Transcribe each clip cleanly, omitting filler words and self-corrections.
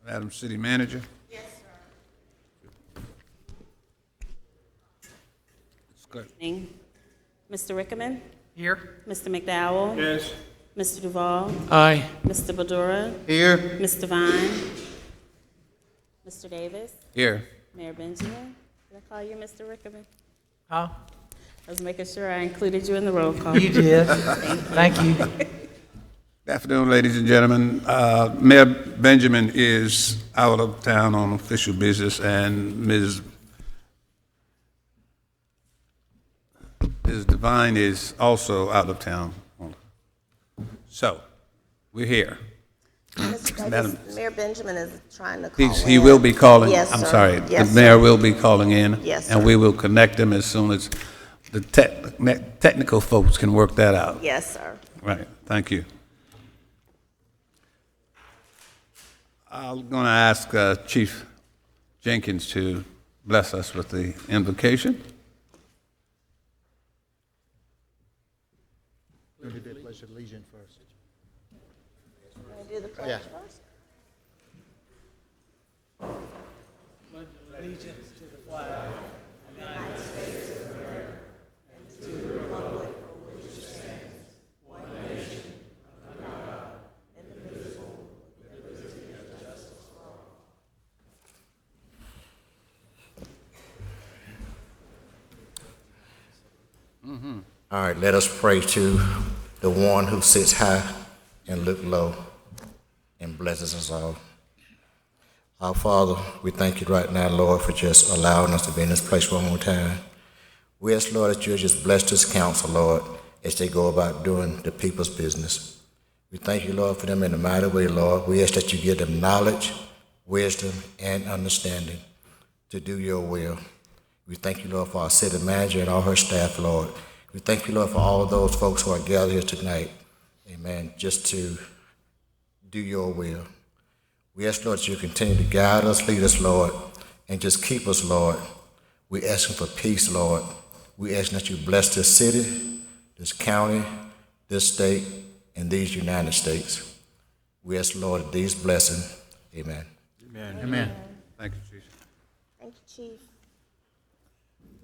Madam City Manager? Yes, sir. Mr. Rickaman? Here. Mr. McDowell? Yes. Mr. Duval? Aye. Mr. Badura? Here. Mr. Vine? Mr. Davis? Here. Mayor Benjamin? Did I call you Mr. Rickaman? Huh? I was making sure I included you in the roll call. You did. Thank you. Good afternoon, ladies and gentlemen. Mayor Benjamin is out of town on official business, and Ms. Devine is also out of town. So, we're here. Mr. Madam- Davis, Mayor Benjamin is trying to call He in. will be calling, Yes, I'm sir. sorry, Yes, the mayor sir. will be calling in. Yes, And sir. we will connect him as soon as the technical folks can work that out. Yes, sir. Right, thank you. I'm going to ask Chief Jenkins to bless us with the invocation. We did the Pledge of Allegiance first. Want to do the pledge Yeah. first? All right, let us pray to the one who sits high and look low and blesses us all. Our Father, we thank you right now, Lord, for just allowing us to be in this place one more time. We ask, Lord, that you just bless this council, Lord, as they go about doing the people's business. We thank you, Lord, for them in a mighty way, Lord. We ask that you give them knowledge, wisdom, and understanding to do your will. We thank you, Lord, for our city manager and all her staff, Lord. We thank you, Lord, for all of those folks who are gathered here tonight, amen, just to do your will. We ask, Lord, that you continue to guide us, lead us, Lord, and just keep us, Lord. We ask for peace, Lord. We ask that you bless this city, this county, this state, and these United States. We ask, Lord, these blessings, amen. Amen. Thank you, Chief. Thank you, Chief.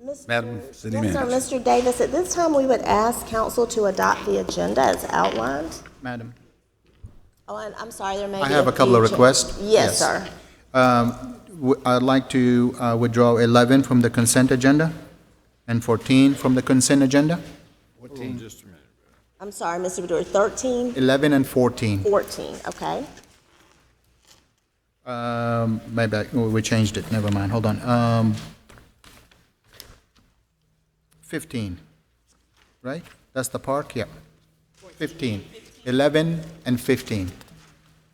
Mr. Madam City Yes, sir. Manager. Mr. Davis, at this time, we would ask council to adopt the agenda as outlined. Madam, Oh, and I'm sorry, there may be I have a couple of few requests. Yes, sir. I'd like to withdraw 11 from the consent agenda and 14 from the consent agenda. I'm sorry, Mr. Badura, 13, 11 and 14. 14, okay? Maybe we changed it, never mind, hold on. 15, right? That's the park, yeah. 15, 11 and 15.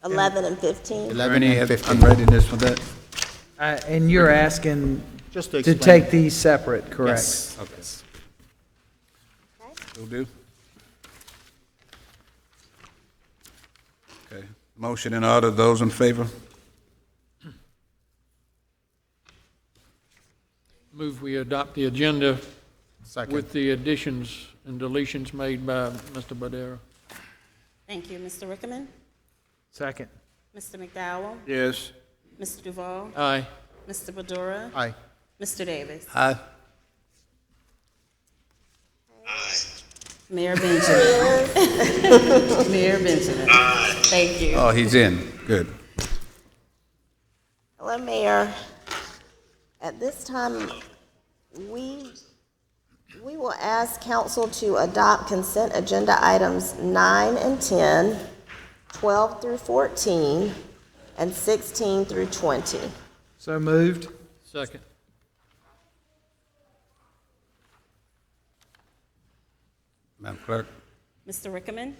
11 and 15. 11 Ernie and has 15. unreadiness for that? And you're asking Just to to explain. take these separate, correct? Yes. Okay. Will do. Okay. Motion in order. Those in favor? Move we adopt the agenda Second. with the additions and deletions made by Mr. Badera. Thank you, Mr. Rickaman. Second. Mr. McDowell? Yes. Mr. Duval? Aye. Mr. Badura? Aye. Mr. Davis? Aye. Mayor Benjamin? Mayor Benjamin? Thank you. Oh, he's in. Good. Hello, Mayor. At this time, we will ask council to adopt consent agenda items 9 and 10, 12 through 14, and 16 through 20. So moved. Second. Madam Clerk? Mr. Rickaman?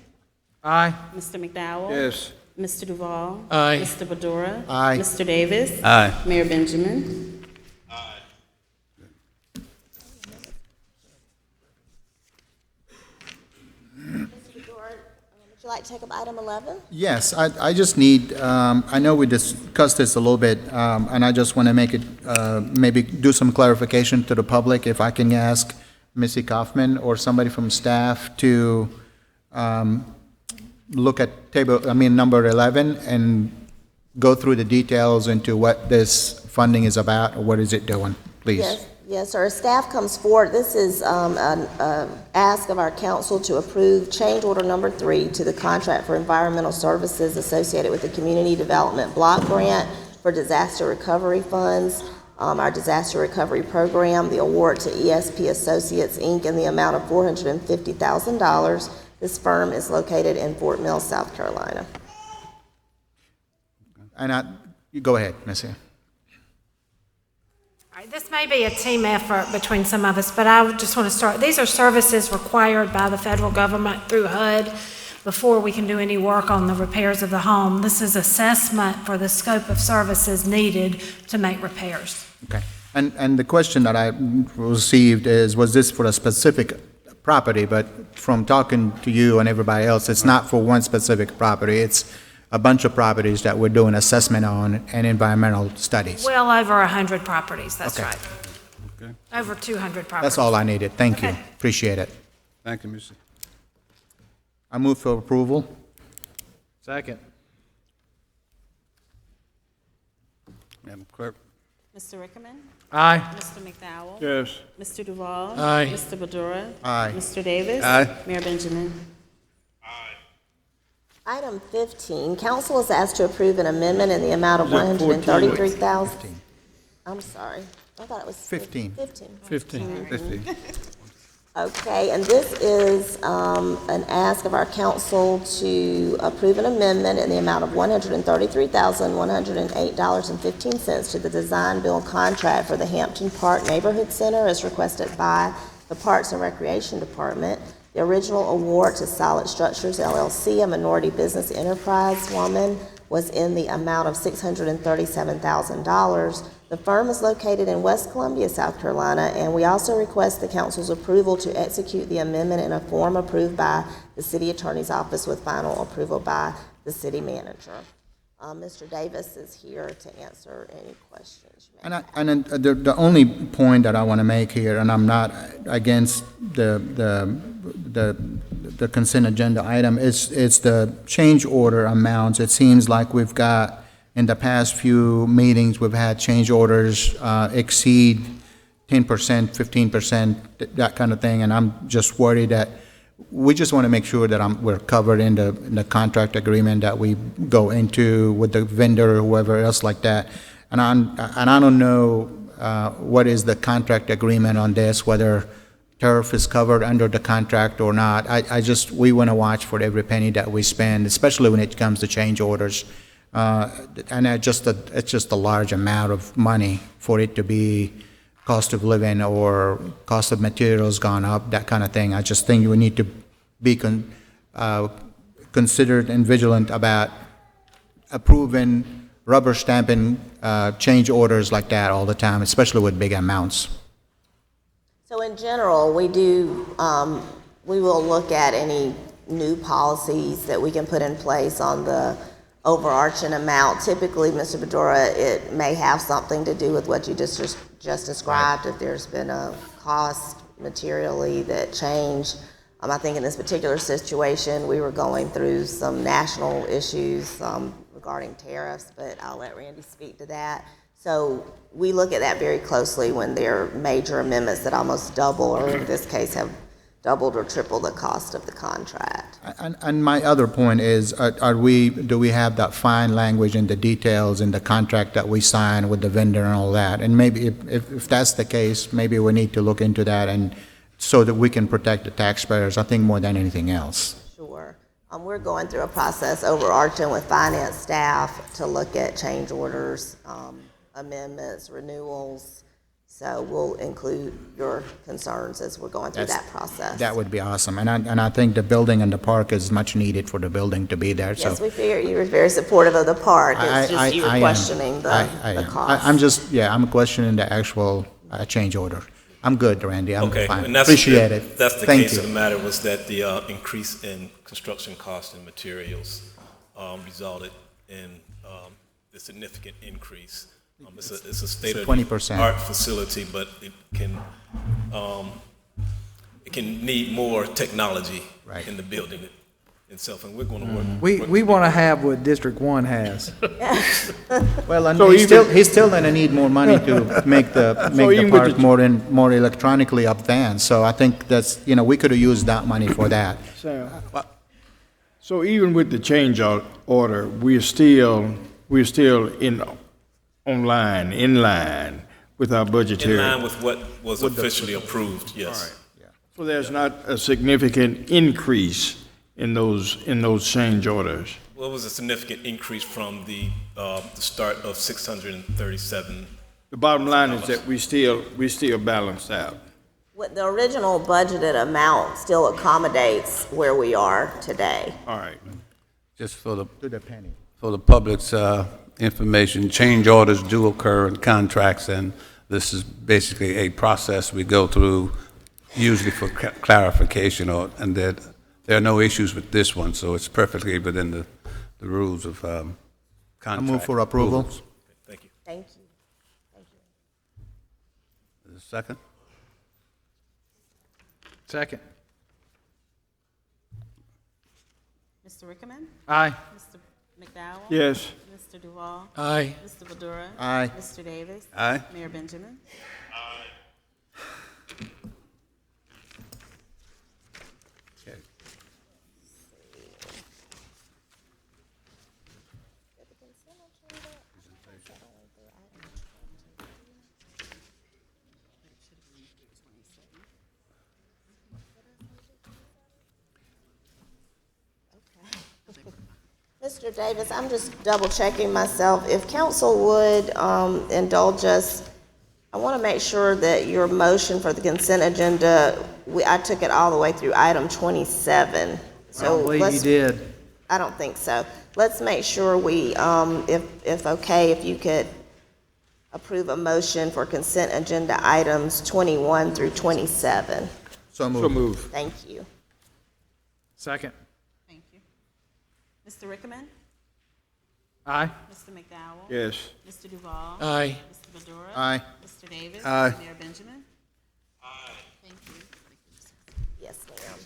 Aye. Mr. McDowell? Yes. Mr. Duval? Aye. Mr. Badura? Aye. Mr. Davis? Aye. Mayor Benjamin? Would you like to take up item 11? Yes, I just need, I know we discussed this a little bit, and I just want to make it, maybe do some clarification to the public, if I can ask Missy Kaufman or somebody from staff to look at number 11, and go through the details into what this funding is about, or what is it doing, please? Yes, sir. As staff comes forward, this is an ask of our council to approve change order number 3 to the contract for environmental services associated with the Community Development Block Grant for disaster recovery funds, our disaster recovery program, the award to ESP Associates, Inc. in the amount of $450,000. This firm is located in Fort Mill, South Carolina. And you go ahead, Missy. All right, this may be a team effort between some of us, but I just want to start. These are services required by the federal government through HUD before we can do any work on the repairs of the home. This is assessment for the scope of services needed to make repairs. Okay. And the question that I received is, was this for a specific property? But from talking to you and everybody else, it's not for one specific property. It's a bunch of properties that we're doing assessment on and environmental studies. Well over 100 properties, that's Okay. right. Okay. Over 200 properties. That's all I needed. Thank you. Okay. Appreciate it. Thank you, Missy. I move for approval. Second. Madam Clerk? Mr. Rickman, Aye. Mr. McDowell, Yes. Mr. Duval. Aye. Mr. Badura. Aye. Mr. Davis. Aye. Mayor Benjamin. Item 15, council is asked to approve an amendment in the amount of $133,000. I'm sorry, I thought it was 15. 15. 50. Okay, and this is an ask of our council to approve an amendment in the amount of $133,108.15 to the design build contract for the Hampton Park Neighborhood Center as requested by the Parks and Recreation Department. The original award to Solid Structures LLC, a minority business enterprise woman, was in the amount of $637,000. The firm is located in West Columbia, South Carolina, and we also request the council's approval to execute the amendment in a form approved by the city attorney's office with final approval by the city manager. Mr. Davis is here to answer any questions you may have. And the only point that I want to make here, and I'm not against the consent agenda item, it's the change order amounts. It seems like we've got, in the past few meetings, we've had change orders exceed 10%, 15%, that kind of thing, and I'm just worried that we just want to make sure that we're covered in the contract agreement that we go into with the vendor or whoever else like that. And I don't know what is the contract agreement on this, whether turf is covered under the contract or not. We want to watch for every penny that we spend, especially when it comes to change orders. And it's just a large amount of money for it to be cost of living or cost of materials gone up, that kind of thing. I just think we need to be considered and vigilant about approving, rubber stamping change orders like that all the time, especially with big amounts. So in general, we will look at any new policies that we can put in place on the overarching amount. Typically, Mr. Badura, it may have something to do with what you just described, if there's been a cost materially that changed. I think in this particular situation, we were going through some national issues regarding tariffs, but I'll let Randy speak to that. So we look at that very closely when there are major amendments that almost double, or in this case have doubled or tripled the cost of the contract. And my other point is, do we have that fine language and the details in the contract that we sign with the vendor and all that? And maybe if that's the case, maybe we need to look into that, and so that we can protect the taxpayers, I think, more than anything else. Sure. We're going through a process overarching with finance staff to look at change orders, amendments, renewals. So we'll include your concerns as we're going through that process. That would be awesome. And I think the building and the park is much needed for the building to be there. Yes, So we figured you were very supportive of the park. It's just you were I am. questioning the am. cost. I'm questioning the actual change order. I'm good, Randy. I'm Okay, fine. and that's Appreciate it. That's the Thank case you. of the matter, was that the increase in construction costs and materials resulted in the significant increase. It's a state-of-the-art facility, but it can need more technology Right. in the building itself, and we're going to work. We want to have what District 1 has. Well, and So he's still gonna need more money to make the even with park more electronically advanced. So I think that's, we could have used that money for that. So even with the change order, we're still in line with our budgetary. In line with what was officially approved, yes. So there's not a significant increase in those change orders. Well, it was a significant increase from the start of 637. The bottom line is that we still balance out. What the original budgeted amount still accommodates where we are today. All right. Just for the To the penny. for the public's information, change orders do occur in contracts, and this is basically a process we go through, usually for clarification, and that there are no issues with this one, so it's perfectly within the rules of contract. I move for approval. rules. Thank you. Thank you. Thank you. Is there a second? Second. Mr. Rickman? Aye. Mr. McDowell? Yes. Mr. Duval? Aye. Mr. Badura? Aye. Mr. Davis? Aye. Mayor Benjamin? Okay. Mr. Davis, I'm just double checking myself. If council would indulge us, I want to make sure that your motion for the consent agenda, I took it all the way through item 27. I So don't believe you did. I don't think so. Let's make sure we, if you could approve a motion for consent agenda items 21 through 27. So moved. So move. Thank you. Second. Thank you. Mr. Rickman? Aye. Mr. McDowell? Yes. Mr. Duval? Aye. Mr. Badura? Aye. Mr. Davis? Aye. Mayor Benjamin? Aye. Thank you. Yes, ma'am.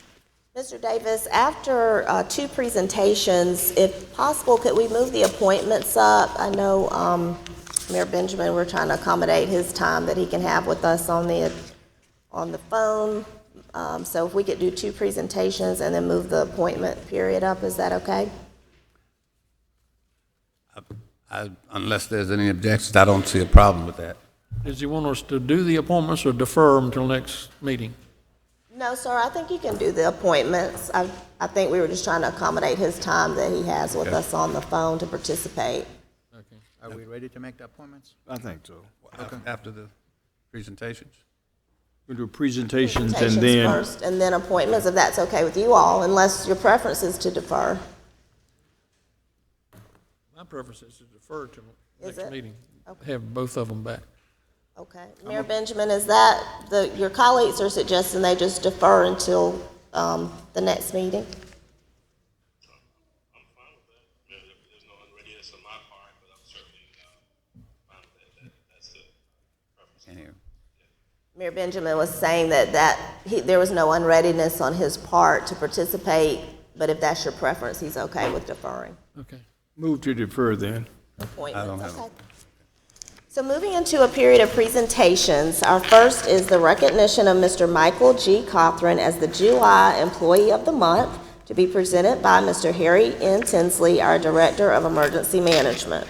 Mr. Davis, after two presentations, if possible, could we move the appointments up? I know Mayor Benjamin, we're trying to accommodate his time that he can have with us on the phone. So if we could do two presentations and then move the appointment period up, is that okay? Unless there's any objections, I don't see a problem with that. Does he want us to do the appointments or defer them until next meeting? No, sir, I think you can do the appointments. I think we were just trying to accommodate his time that he has with us on the phone to participate. Okay. Are we ready to make the appointments? I think so. After the presentations? We'll do presentations and Presentations then, first, and then appointments, if that's okay with you all, unless your preference is to defer. my preference is to defer to Is next it? meeting. Okay. Have both of them back. Okay. Mayor Benjamin, is that, your colleagues are suggesting they just defer until the next meeting? I'm fine with that. There's no unreadiness on my part, but I'm certainly fine with that. That's the preference. Can't hear. Mayor Benjamin was saying that there was no unreadiness on his part to participate, but if that's your preference, he's okay with deferring Okay. Move to defer then. appointments. I don't have a- Okay. So moving into a period of presentations, our first is the recognition of Mr. Michael G. Cothran as the July Employee of the Month, to be presented by Mr. Harry N. Tinsley, our Director of Emergency Management.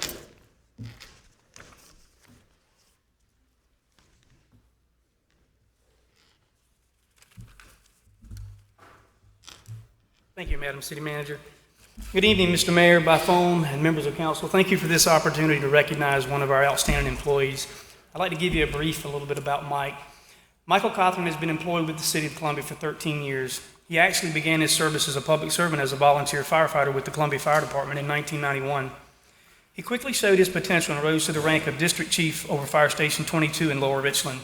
Thank you, Madam City Manager. Good evening, Mr. Mayor, by phone, and members of council. Thank you for this opportunity to recognize one of our outstanding employees. I'd like to give you a little bit about Mike. Michael Cothran has been employed with the City of Columbia for 13 years. He actually began his service as a public servant as a volunteer firefighter with the Columbia Fire Department in 1991. He quickly showed his potential and rose to the rank of District Chief over Fire Station 22 in Lower Richland.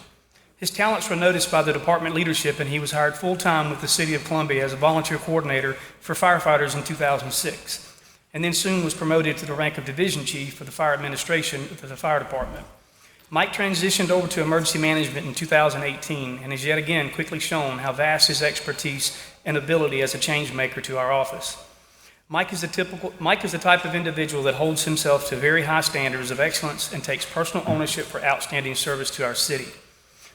His talents were noticed by the department leadership, and he was hired full-time with the City of Columbia as a volunteer coordinator for firefighters in 2006, and then soon was promoted to the rank of Division Chief for the Fire Administration for the Fire Department. Mike transitioned over to emergency management in 2018, and has yet again quickly shown how vast his expertise and ability as a change maker to our office. Mike is the type of individual that holds himself to very high standards of excellence and takes personal ownership for outstanding service to our city.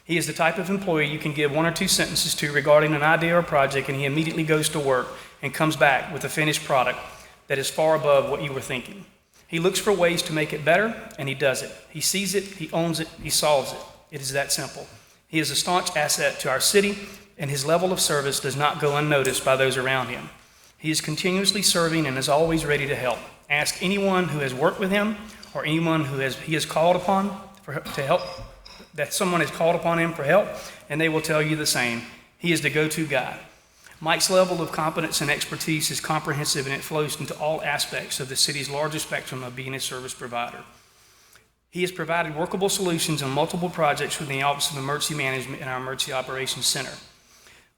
He is the type of employee you can give one or two sentences to regarding an idea or project, and he immediately goes to work and comes back with a finished product that is far above what you were thinking. He looks for ways to make it better, and he does it. He sees it, he owns it, he solves it. It is that simple. He is a staunch asset to our city, and his level of service does not go unnoticed by those around him. He is continuously serving and is always ready to help. Ask anyone who has worked with him or anyone who he has called upon to help, that someone has called upon him for help, and they will tell you the same. He is the go-to guy. Mike's level of competence and expertise is comprehensive, and it flows into all aspects of the city's largest spectrum of being a service provider. He has provided workable solutions on multiple projects within the Office of Emergency Management and our Emergency Operations Center.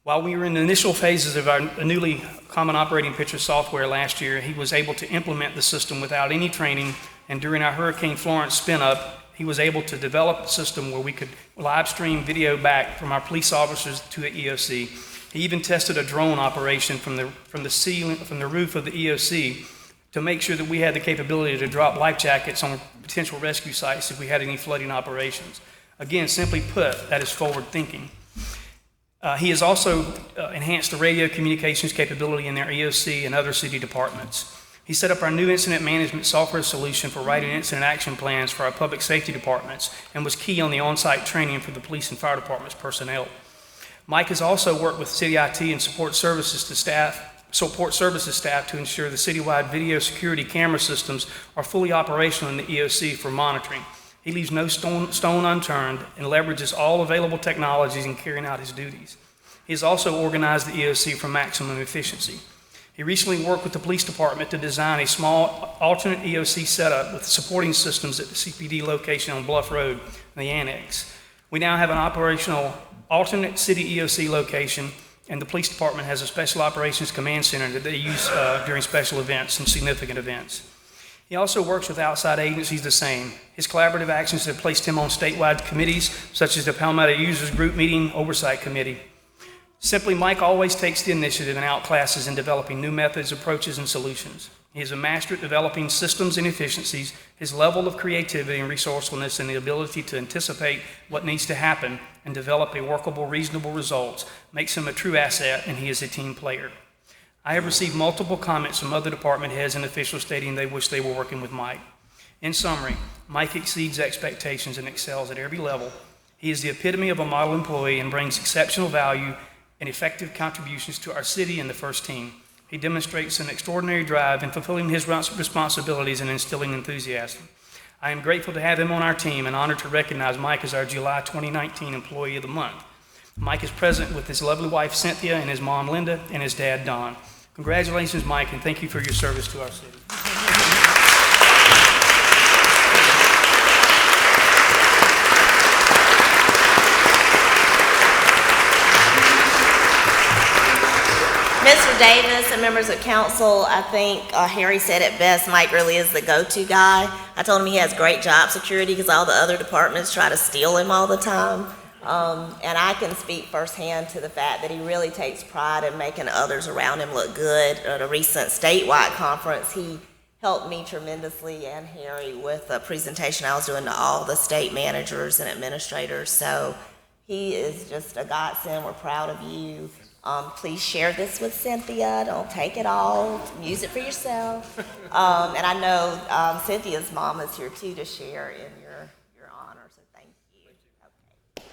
While we were in the initial phases of our newly Common Operating Picture software last year, he was able to implement the system without any training, and during our Hurricane Florence spin-up, he was able to develop a system where we could live stream video back from our police officers to the EOC. He even tested a drone operation from the roof of the EOC to make sure that we had the capability to drop life jackets on potential rescue sites if we had any flooding operations. Again, simply put, that is forward thinking. He has also enhanced the radio communications capability in their EOC and other city departments. He set up our new incident management software solution for writing incident action plans for our public safety departments and was key on the on-site training for the police and fire departments personnel. Mike has also worked with city IT and support services staff to ensure the citywide video security camera systems are fully operational in the EOC for monitoring. He leaves no stone unturned and leverages all available technologies in carrying out his duties. He has also organized the EOC for maximum efficiency. He recently worked with the police department to design a small alternate EOC setup with supporting systems at the CPD location on Bluff Road in the annex. We now have an operational alternate city EOC location, and the police department has a special operations command center that they use during special events and significant events. He also works with outside agencies the same. His collaborative actions have placed him on statewide committees, such as the Palmetto Users Group Meeting Oversight Committee. Simply, Mike always takes the initiative and outclasses in developing new methods, approaches, and solutions. He is a master at developing systems and efficiencies. His level of creativity and resourcefulness and the ability to anticipate what needs to happen and develop a workable, reasonable results makes him a true asset, and he is a team player. I have received multiple comments from other department heads and officials stating they wish they were working with Mike. In summary, Mike exceeds expectations and excels at every level. He is the epitome of a model employee and brings exceptional value and effective contributions to our city and the first team. He demonstrates an extraordinary drive in fulfilling his responsibilities and instilling enthusiasm. I am grateful to have him on our team and honored to recognize Mike as our July 2019 Employee of the Month. Mike is present with his lovely wife Cynthia and his mom Linda and his dad Don. Congratulations, Mike, and thank you for your service to our city. Mr. Davis and members of council, I think Harry said it best. Mike really is the go-to guy. I told him he has great job security because all the other departments try to steal him all the time. And I can speak firsthand to the fact that he really takes pride in making others around him look good. At a recent statewide conference, he helped me tremendously and Harry with a presentation I was doing to all the state managers and administrators. So he is just a godsend. We're proud of you. Please share this with Cynthia. Don't take it all. Use it for yourself. And I know Cynthia's mom is here too to share in your honor. So thank you. Okay.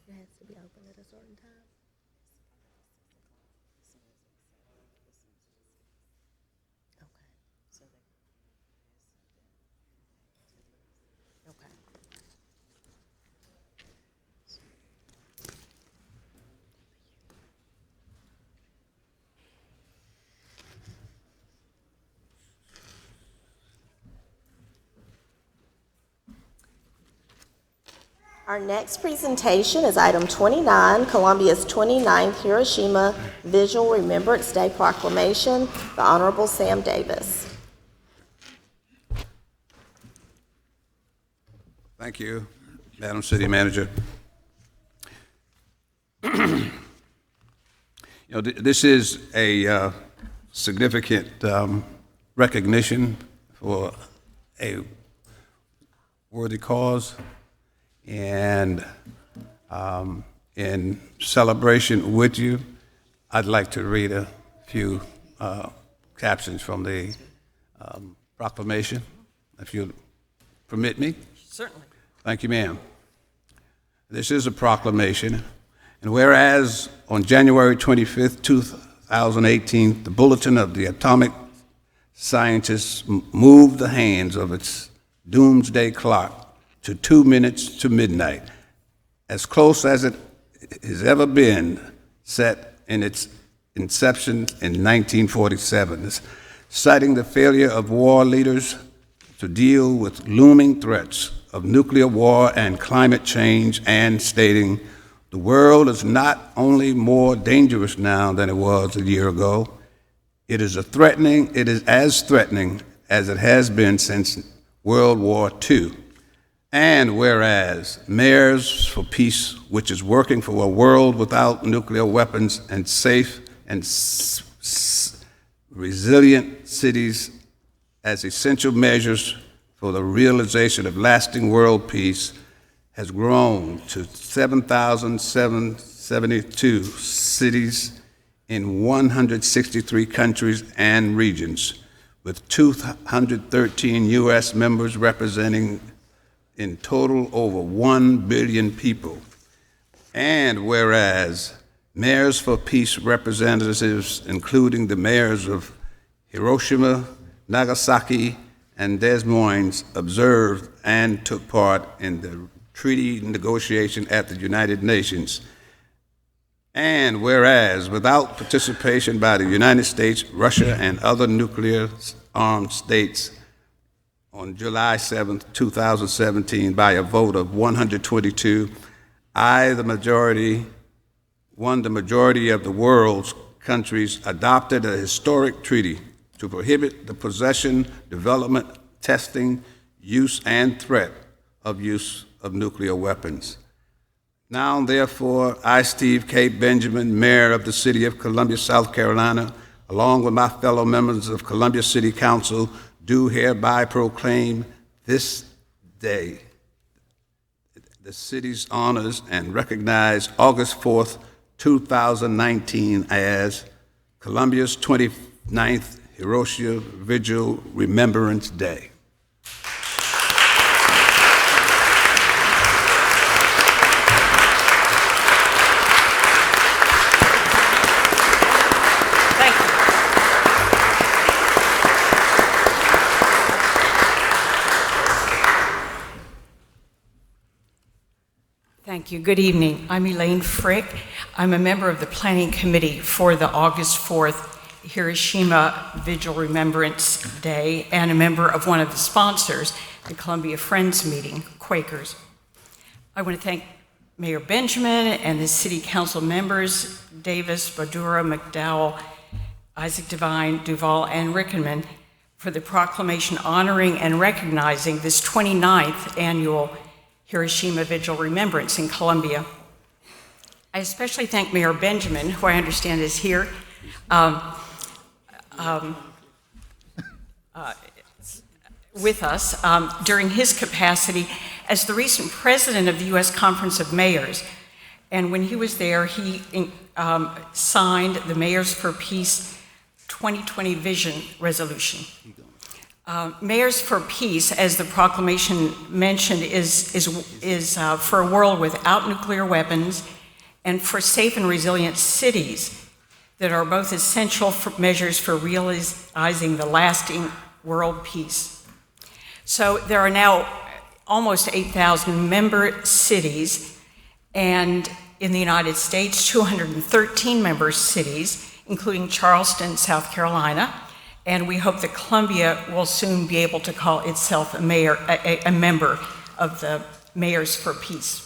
It has to be open at a certain time. Okay. Okay. Our next presentation is item 29, Columbia's 29th Hiroshima Visual Remembrance Day Proclamation, the Honorable Sam Davis. Thank you, Madam City Manager. This is a significant recognition for a worthy cause, and in celebration with you, I'd like to read a few captions from the proclamation, if you'll permit me. Certainly. Thank you, ma'am. This is a proclamation, and whereas on January 25th, 2018, the Bulletin of the Atomic Scientists moved the hands of its doomsday clock to 2 minutes to midnight, as close as it has ever been set in its inception in 1947, citing the failure of war leaders to deal with looming threats of nuclear war and climate change, and stating, the world is not only more dangerous now than it was a year ago, it is as threatening as it has been since World War II. And whereas Mayors for Peace, which is working for a world without nuclear weapons and safe and resilient cities as essential measures for the realization of lasting world peace, has grown to 7,772 cities in 163 countries and regions, with 213 U.S. members representing in total over 1 billion people. And whereas Mayors for Peace representatives, including the mayors of Hiroshima, Nagasaki, and Des Moines, observed and took part in the treaty negotiation at the United Nations. And whereas without participation by the United States, Russia, and other nuclear-armed states, on July 7, 2017, by a vote of 122, the majority of the world's countries adopted a historic treaty to prohibit the possession, development, testing, use, and threat of use of nuclear weapons. Now, therefore, I, Steve K. Benjamin, Mayor of the City of Columbia, South Carolina, along with my fellow members of Columbia City Council, do hereby proclaim this day the city's honors and recognize August 4th, 2019 as Columbia's 29th Hiroshima Vigil Remembrance Day. Thank you. Good evening. I'm Elaine Frick. I'm a member of the Planning Committee for the August 4th Hiroshima Vigil Remembrance Day and a member of one of the sponsors, the Columbia Friends Meeting, Quakers. I want to thank Mayor Benjamin and the City Council members, Davis, Badura, McDowell, Isaac Devine, Duval, and Rickenman, for the proclamation honoring and recognizing this 29th annual Hiroshima Vigil Remembrance in Columbia. I especially thank Mayor Benjamin, who I understand is here, with us during his capacity as the recent president of the U.S. Conference of Mayors. And when he was there, he signed the Mayors for Peace 2020 Vision Resolution. Mayors for Peace, as the proclamation mentioned, is for a world without nuclear weapons and for safe and resilient cities that are both essential measures for realizing the lasting world peace. So there are now almost 8,000 member cities, and in the United States, 213 member cities, including Charleston, South Carolina, and we hope that Columbia will soon be able to call itself a member of the Mayors for Peace.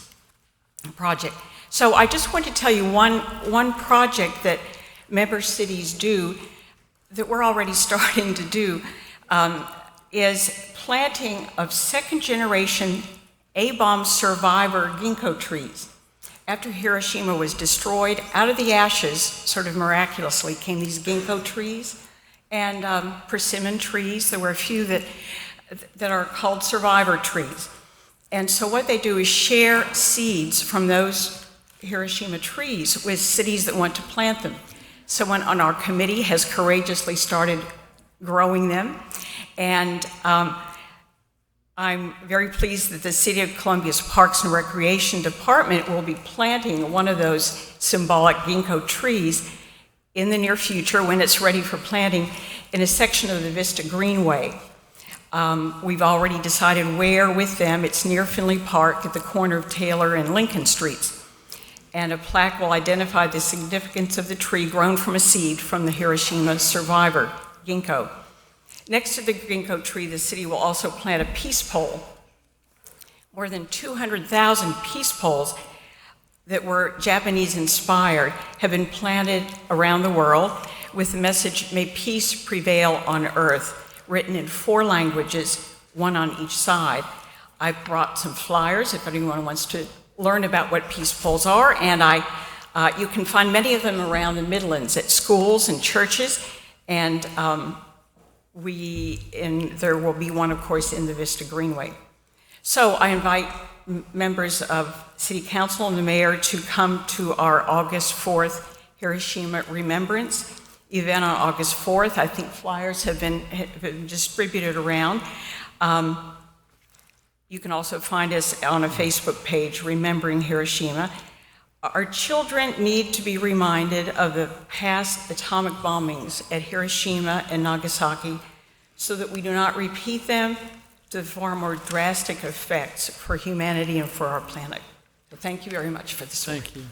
project. So I just want to tell you one project that member cities do that we're already starting to do is planting of second-generation A-bomb survivor ginkgo trees. After Hiroshima was destroyed, out of the ashes, sort of miraculously, came these ginkgo trees and persimmon trees. There were a few that are called survivor trees. And so what they do is share seeds from those Hiroshima trees with cities that want to plant them. Someone on our committee has courageously started growing them, and I'm very pleased that the City of Columbia's Parks and Recreation Department will be planting one of those symbolic ginkgo trees in the near future when it's ready for planting in a section of the Vista Greenway. We've already decided where with them. It's near Finley Park at the corner of Taylor and Lincoln Streets. And a plaque will identify the significance of the tree grown from a seed from the Hiroshima survivor, ginkgo. Next to the ginkgo tree, the city will also plant a peace pole. More than 200,000 peace poles that were Japanese-inspired have been planted around the world with the message, "May peace prevail on earth," written in 4 languages, one on each side. I brought some flyers if anyone wants to learn about what peace poles are, and you can find many of them around the Midlands at schools and churches, and there will be one, of course, in the Vista Greenway. So I invite members of City Council and the Mayor to come to our August 4th Hiroshima Remembrance event on August 4th. I think flyers have been distributed around. You can also find us on a Facebook page, Remembering Hiroshima. Our children need to be reminded of the past atomic bombings at Hiroshima and Nagasaki so that we do not repeat them to the far more drastic effects for humanity and for our planet. So thank you very much for this. Thank you.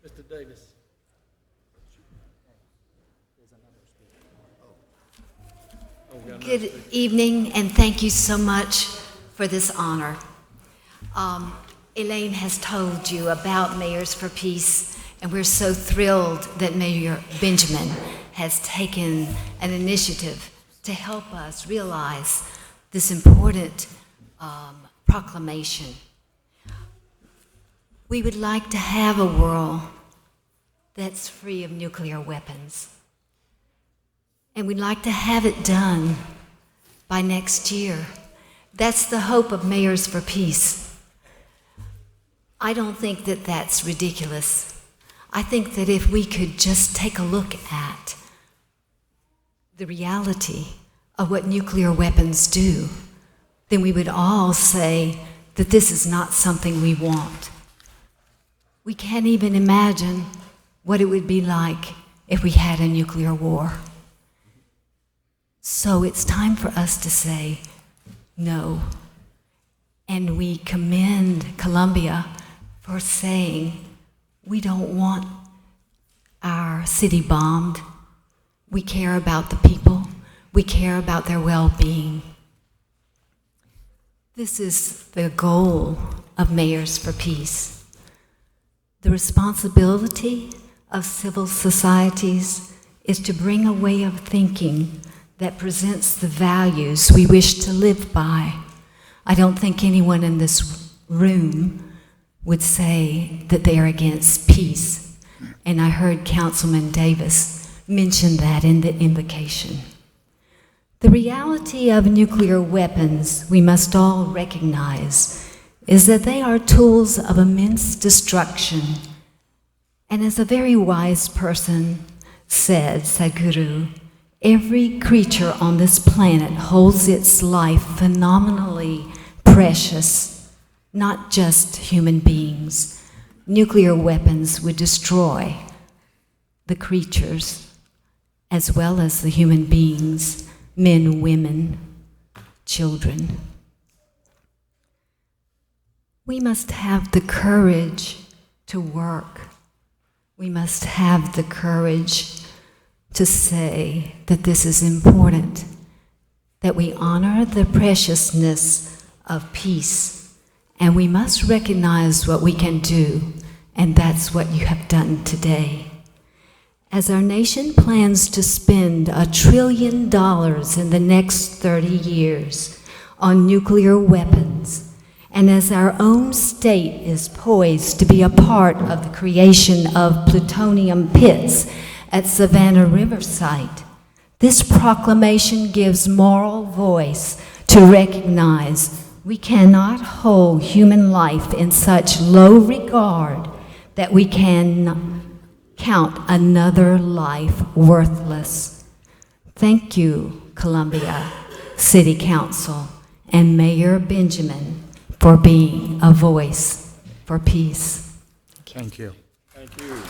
Mr. Davis. Good evening, and thank you so much for this honor. Elaine has told you about Mayors for Peace, and we're so thrilled that Mayor Benjamin has taken an initiative to help us realize this important proclamation. We would like to have a world that's free of nuclear weapons. And we'd like to have it done by next year. That's the hope of Mayors for Peace. I don't think that that's ridiculous. I think that if we could just take a look at the reality of what nuclear weapons do, then we would all say that this is not something we want. We can't even imagine what it would be like if we had a nuclear war. So it's time for us to say no. And we commend Columbia for saying we don't want our city bombed. We care about the people. We care about their well-being. This is the goal of Mayors for Peace. The responsibility of civil societies is to bring a way of thinking that presents the values we wish to live by. I don't think anyone in this room would say that they are against peace, and I heard Councilman Davis mention that in the invocation. The reality of nuclear weapons, we must all recognize, is that they are tools of immense destruction. And as a very wise person said, Sadhguru, every creature on this planet holds its life phenomenally precious, not just human beings. Nuclear weapons would destroy the creatures as well as the human beings, men, women, children. We must have the courage to work. We must have the courage to say that this is important, that we honor the preciousness of peace, and we must recognize what we can do, and that's what you have done today. As our nation plans to spend $1 trillion in the next 30 years on nuclear weapons, and as our own state is poised to be a part of the creation of plutonium pits at Savannah River site, this proclamation gives moral voice to recognize we cannot hold human life in such low regard that we can count another life worthless. Thank you, Columbia City Council and Mayor Benjamin, for being a voice for peace. Thank you. Thank you.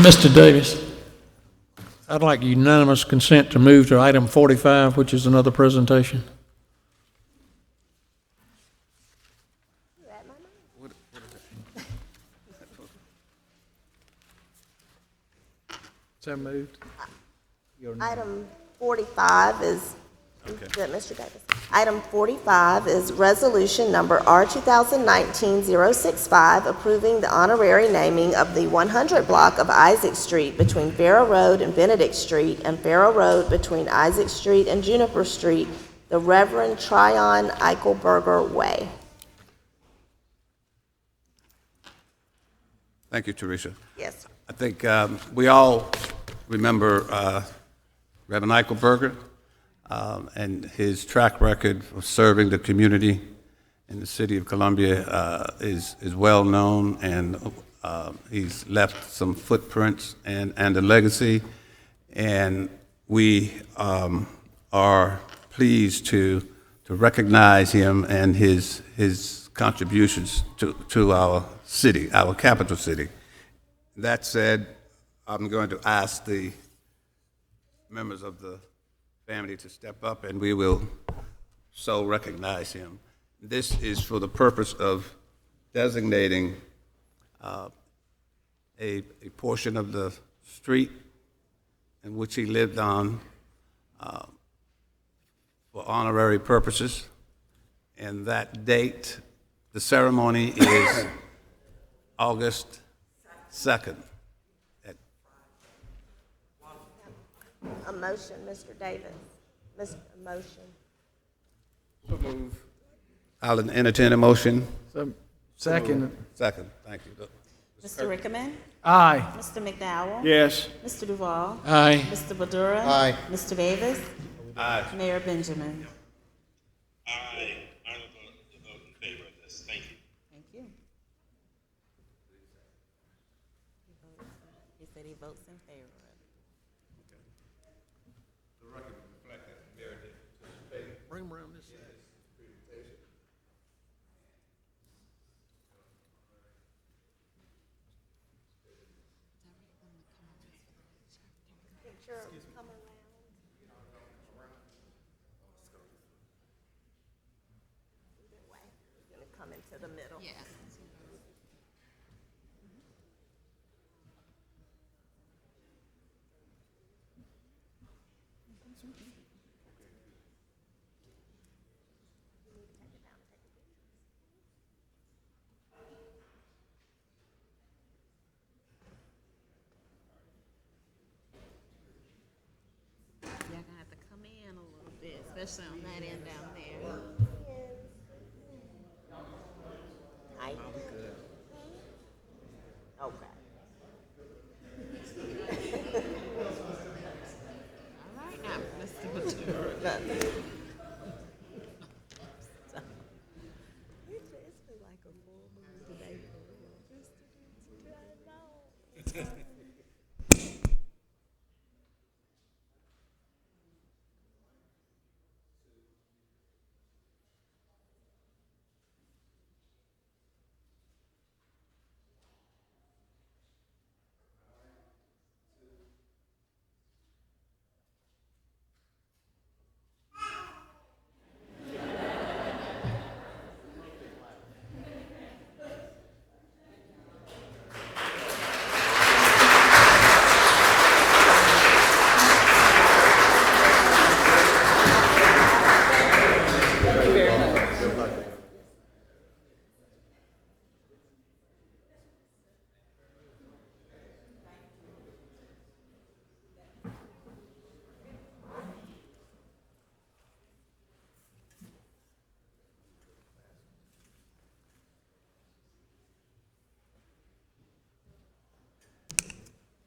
Mr. Davis, I'd like unanimous consent to move to item 45, which is another presentation. Is that moved? Item 45 is, Mr. Davis. Item 45 is resolution number R 2019-065, approving the honorary naming of the 100 block of Isaac Street between Farrow Road and Benedict Street and Farrow Road between Isaac Street and Juniper Street, the Reverend Tryon Eichelberger Way. Thank you, Teresa. Yes. I think we all remember Reverend Eichelberger and his track record of serving the community in the city of Columbia is well known, and he's left some footprints and a legacy, and we are pleased to recognize him and his contributions to our city, our capital city. That said, I'm going to ask the members of the family to step up, and we will so recognize him. This is for the purpose of designating a portion of the street in which he lived on for honorary purposes, and that date, the ceremony is August 2nd. A motion, Mr. Davis. Mr. Motion. So move. I'll entertain a motion. Second. Second, thank you. Mr. Rickman. Aye. Mr. McDowell. Yes. Mr. Duval. Aye. Mr. Badura. Aye. Mr. Davis. Aye. Mayor Benjamin. Aye. I will vote in favor of this. Thank you. Thank you. He said he votes in favor of it. Bring him around this side. Come into the middle. Yeah. Y'all gonna have to come in a little bit, especially on that end down there. Hi. Okay. All right, now, Mr. Ventura. It's been like a full moon today.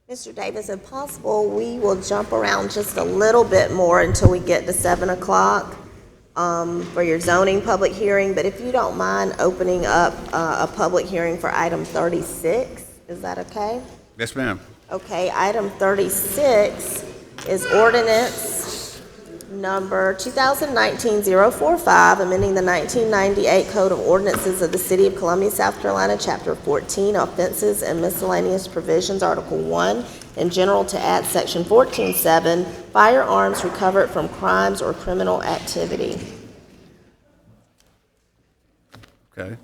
Mr. Davis, if possible, we will jump around just a little bit more until we get to 7 o'clock for your zoning public hearing. But if you don't mind opening up a public hearing for item 36, is that okay? Yes, ma'am. Okay, item 36 is ordinance number 2019-045, amending the 1998 Code of Ordinances of the City of Columbia, South Carolina, Chapter 14, Offenses and Miscellaneous Provisions, Article 1, in general to add Section 14.7, firearms recovered from crimes or criminal activity. Okay.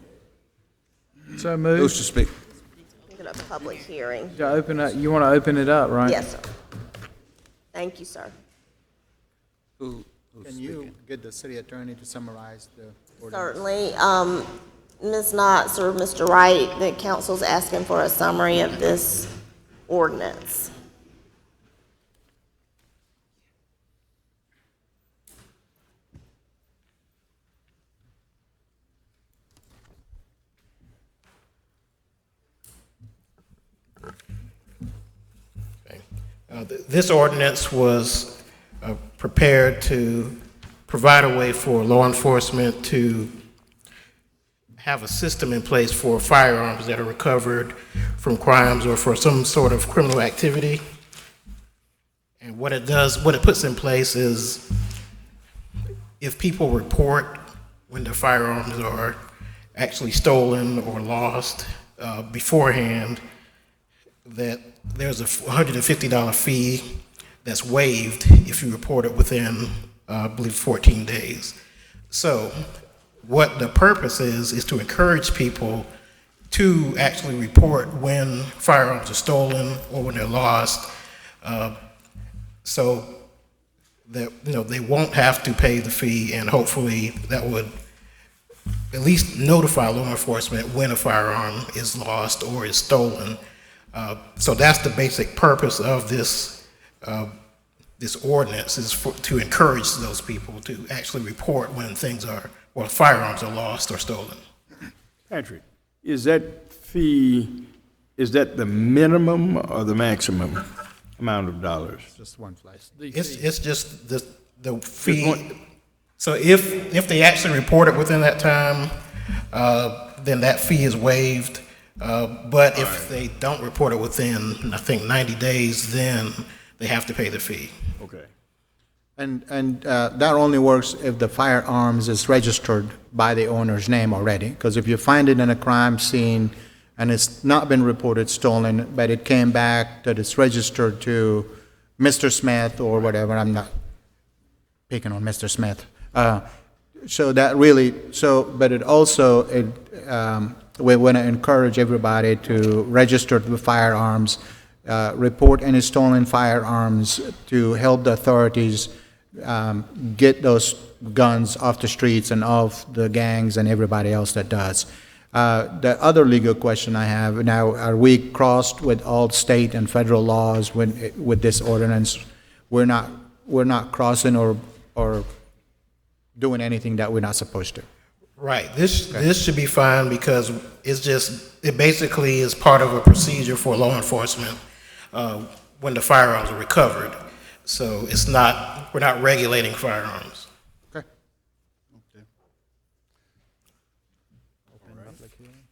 So Who's moved. to speak? Get a public hearing. You want to open it up, right? Yes, sir. Thank you, sir. Who's Can you speaking? get the city attorney to summarize the ordinance? Certainly. Ms. Knotts or Mr. Wright, the council's asking for a summary of this ordinance. Okay. This ordinance was prepared to provide a way for law enforcement to have a system in place for firearms that are recovered from crimes or for some sort of criminal activity. And what it does, what it puts in place is if people report when their firearms are actually stolen or lost beforehand, that there's a $150 fee that's waived if you report it within, I believe, 14 days. So what the purpose is to encourage people to actually report when firearms are stolen or when they're lost, so that they won't have to pay the fee, and hopefully that would at least notify law enforcement when a firearm is lost or is stolen. So that's the basic purpose of this ordinance, is to encourage those people to actually report when firearms are lost or stolen. Patrick, is that fee, is that the minimum or the maximum amount of dollars? Just one place. It's just the fee. So if they actually report it within that time, then that fee is waived. But if they don't report it within, I think, 90 days, then they have to pay the fee. Okay. And that only works if the firearms is registered by the owner's name already. Because if you find it in a crime scene and it's not been reported stolen, but it came back that it's registered to Mr. Smith or whatever, I'm not picking on Mr. Smith. So that really, but it also, we want to encourage everybody to register the firearms, report any stolen firearms to help the authorities get those guns off the streets and off the gangs and everybody else that does. The other legal question I have now, are we crossed with all state and federal laws with this ordinance? We're not crossing or doing anything that we're not supposed to. Right. This should be fine because it basically is part of a procedure for law enforcement when the firearms are recovered. So we're not regulating firearms. Okay.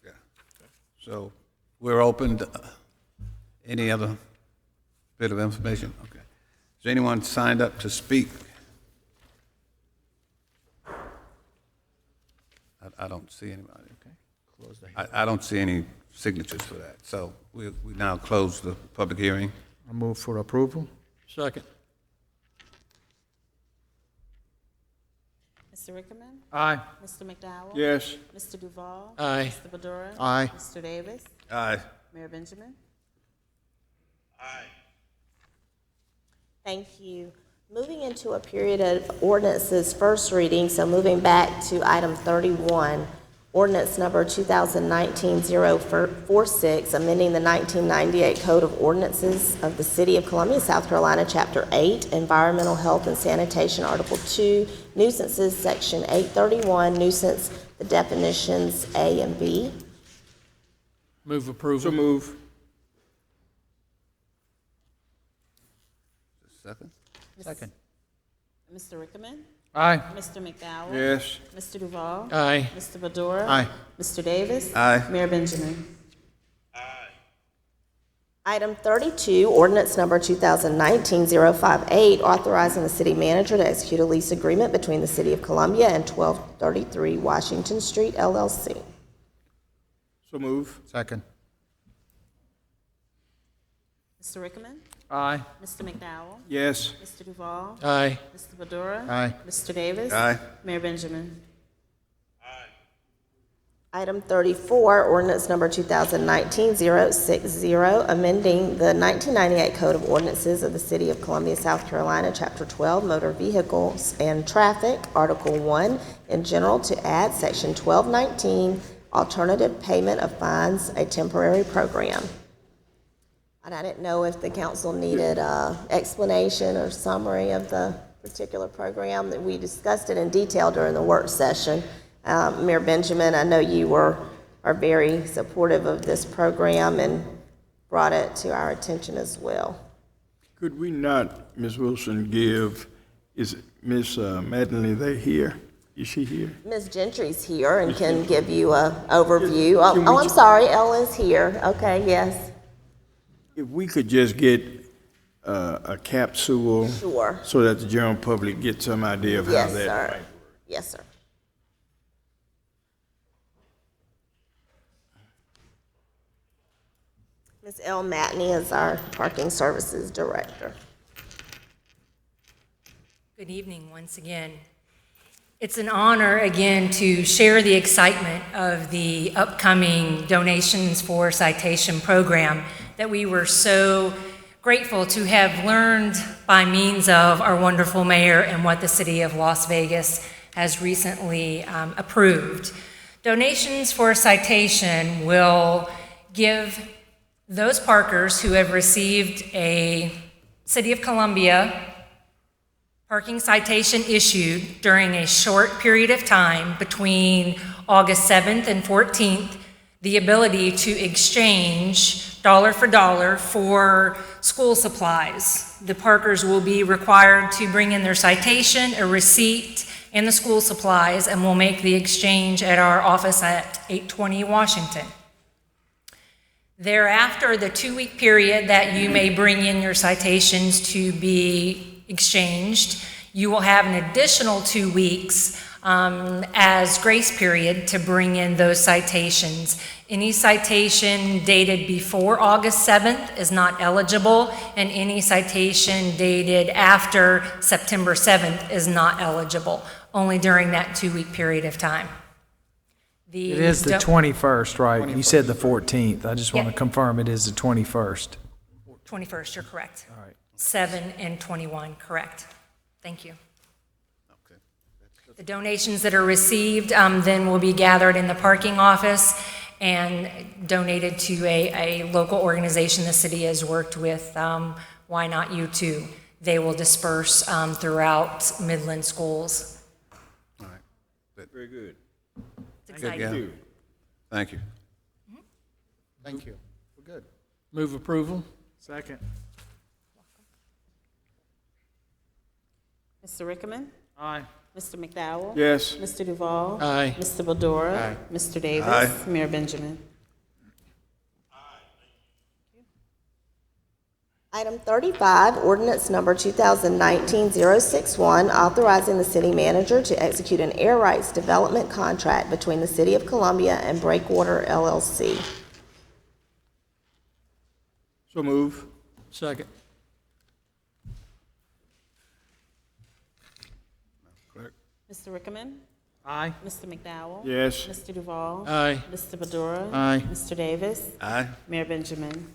Yeah. So we're open to any other bit of information? Okay. Is anyone signed up to speak? I don't see anybody. Okay. I don't see any signatures for that. So we now close the public hearing. I move for approval. Second. Mr. Rickerman? Aye. Mr. McDowell? Yes. Mr. Duval? Aye. Mr. Badura? Aye. Mr. Davis? Aye. Mayor Benjamin? Aye. Thank you. Moving into a period of ordinances first reading, so moving back to item 31, ordinance number 2019-046, amending the 1998 Code of Ordinances of the City of Columbia, South Carolina, Chapter 8, Environmental Health and Sanitation, Article 2, Nuisances, Section 831, Nuisance, the definitions A and B. Move approval. So move. Second? Second. Mr. Rickerman? Aye. Mr. McDowell? Yes. Mr. Duval? Aye. Mr. Badura? Aye. Mr. Davis? Aye. Mayor Benjamin? Aye. Item 32, ordinance number 2019-058, authorizing the city manager to execute a lease agreement between the City of Columbia and 1233 Washington Street, LLC. So move. Second. Mr. Rickerman? Aye. Mr. McDowell? Yes. Mr. Duval? Aye. Mr. Badura? Aye. Mr. Davis? Aye. Mayor Benjamin? Aye. Item 34, ordinance number 2019-060, amending the 1998 Code of Ordinances of the City of Columbia, South Carolina, Chapter 12, Motor Vehicles and Traffic, Article 1, in general, to add Section 1219, Alternative Payment of Fines, a temporary program. And I didn't know if the council needed an explanation or summary of the particular program that we discussed it in detail during the work session. Mayor Benjamin, I know you are very supportive of this program and brought it to our attention as well. Could we not, Ms. Wilson, is Ms. Madeline there here? Is she here? Ms. Gentry's here and can give you an overview. Oh, I'm sorry, Elle is here. Okay, yes. If we could just get a capsule. Sure. So that the general public gets some idea of how Yes, that sir. might work. Yes, sir. Ms. Elle Matney is our Parking Services Director. Good evening once again. It's an honor again to share the excitement of the upcoming Donations for Citation program that we were so grateful to have learned by means of our wonderful mayor and what the city of Las Vegas has recently approved. Donations for Citation will give those parkers who have received a City of Columbia parking citation issued during a short period of time between August 7th and 14th the ability to exchange dollar for school supplies. The parkers will be required to bring in their citation, a receipt, and the school supplies, and we'll make the exchange at our office at 820 Washington. Thereafter, the 2-week period that you may bring in your citations to be exchanged, you will have an additional 2 weeks as grace period to bring in those citations. Any citation dated before August 7th is not eligible, and any citation dated after September 7th is not eligible, only during that 2-week period of time. It is the 21st, right? You said the 14th. I just want to confirm it is the 21st. 21st, you're correct. All right. 7 and 21, correct. Thank you. The donations that are received then will be gathered in the parking office and donated to a local organization the city has worked with, Why Not You Too. They will disperse throughout Midland schools. All right. Very good. It's exciting. Thank you. Thank you. Thank you. We're good. Move approval. Second. Mr. Rickman? Aye. Mr. McDowell? Yes. Mr. Duval? Aye. Mr. Badora? Aye. Mr. Davis? Aye. Mayor Benjamin? Item 35, ordinance number 2019-061, authorizing the city manager to execute an air rights development contract between the City of Columbia and Breakwater LLC. So move. Second. Clerk. Mr. Rickman? Aye. Mr. McDowell? Yes. Mr. Duval? Aye. Mr. Badora? Aye. Mr. Davis? Aye. Mayor Benjamin?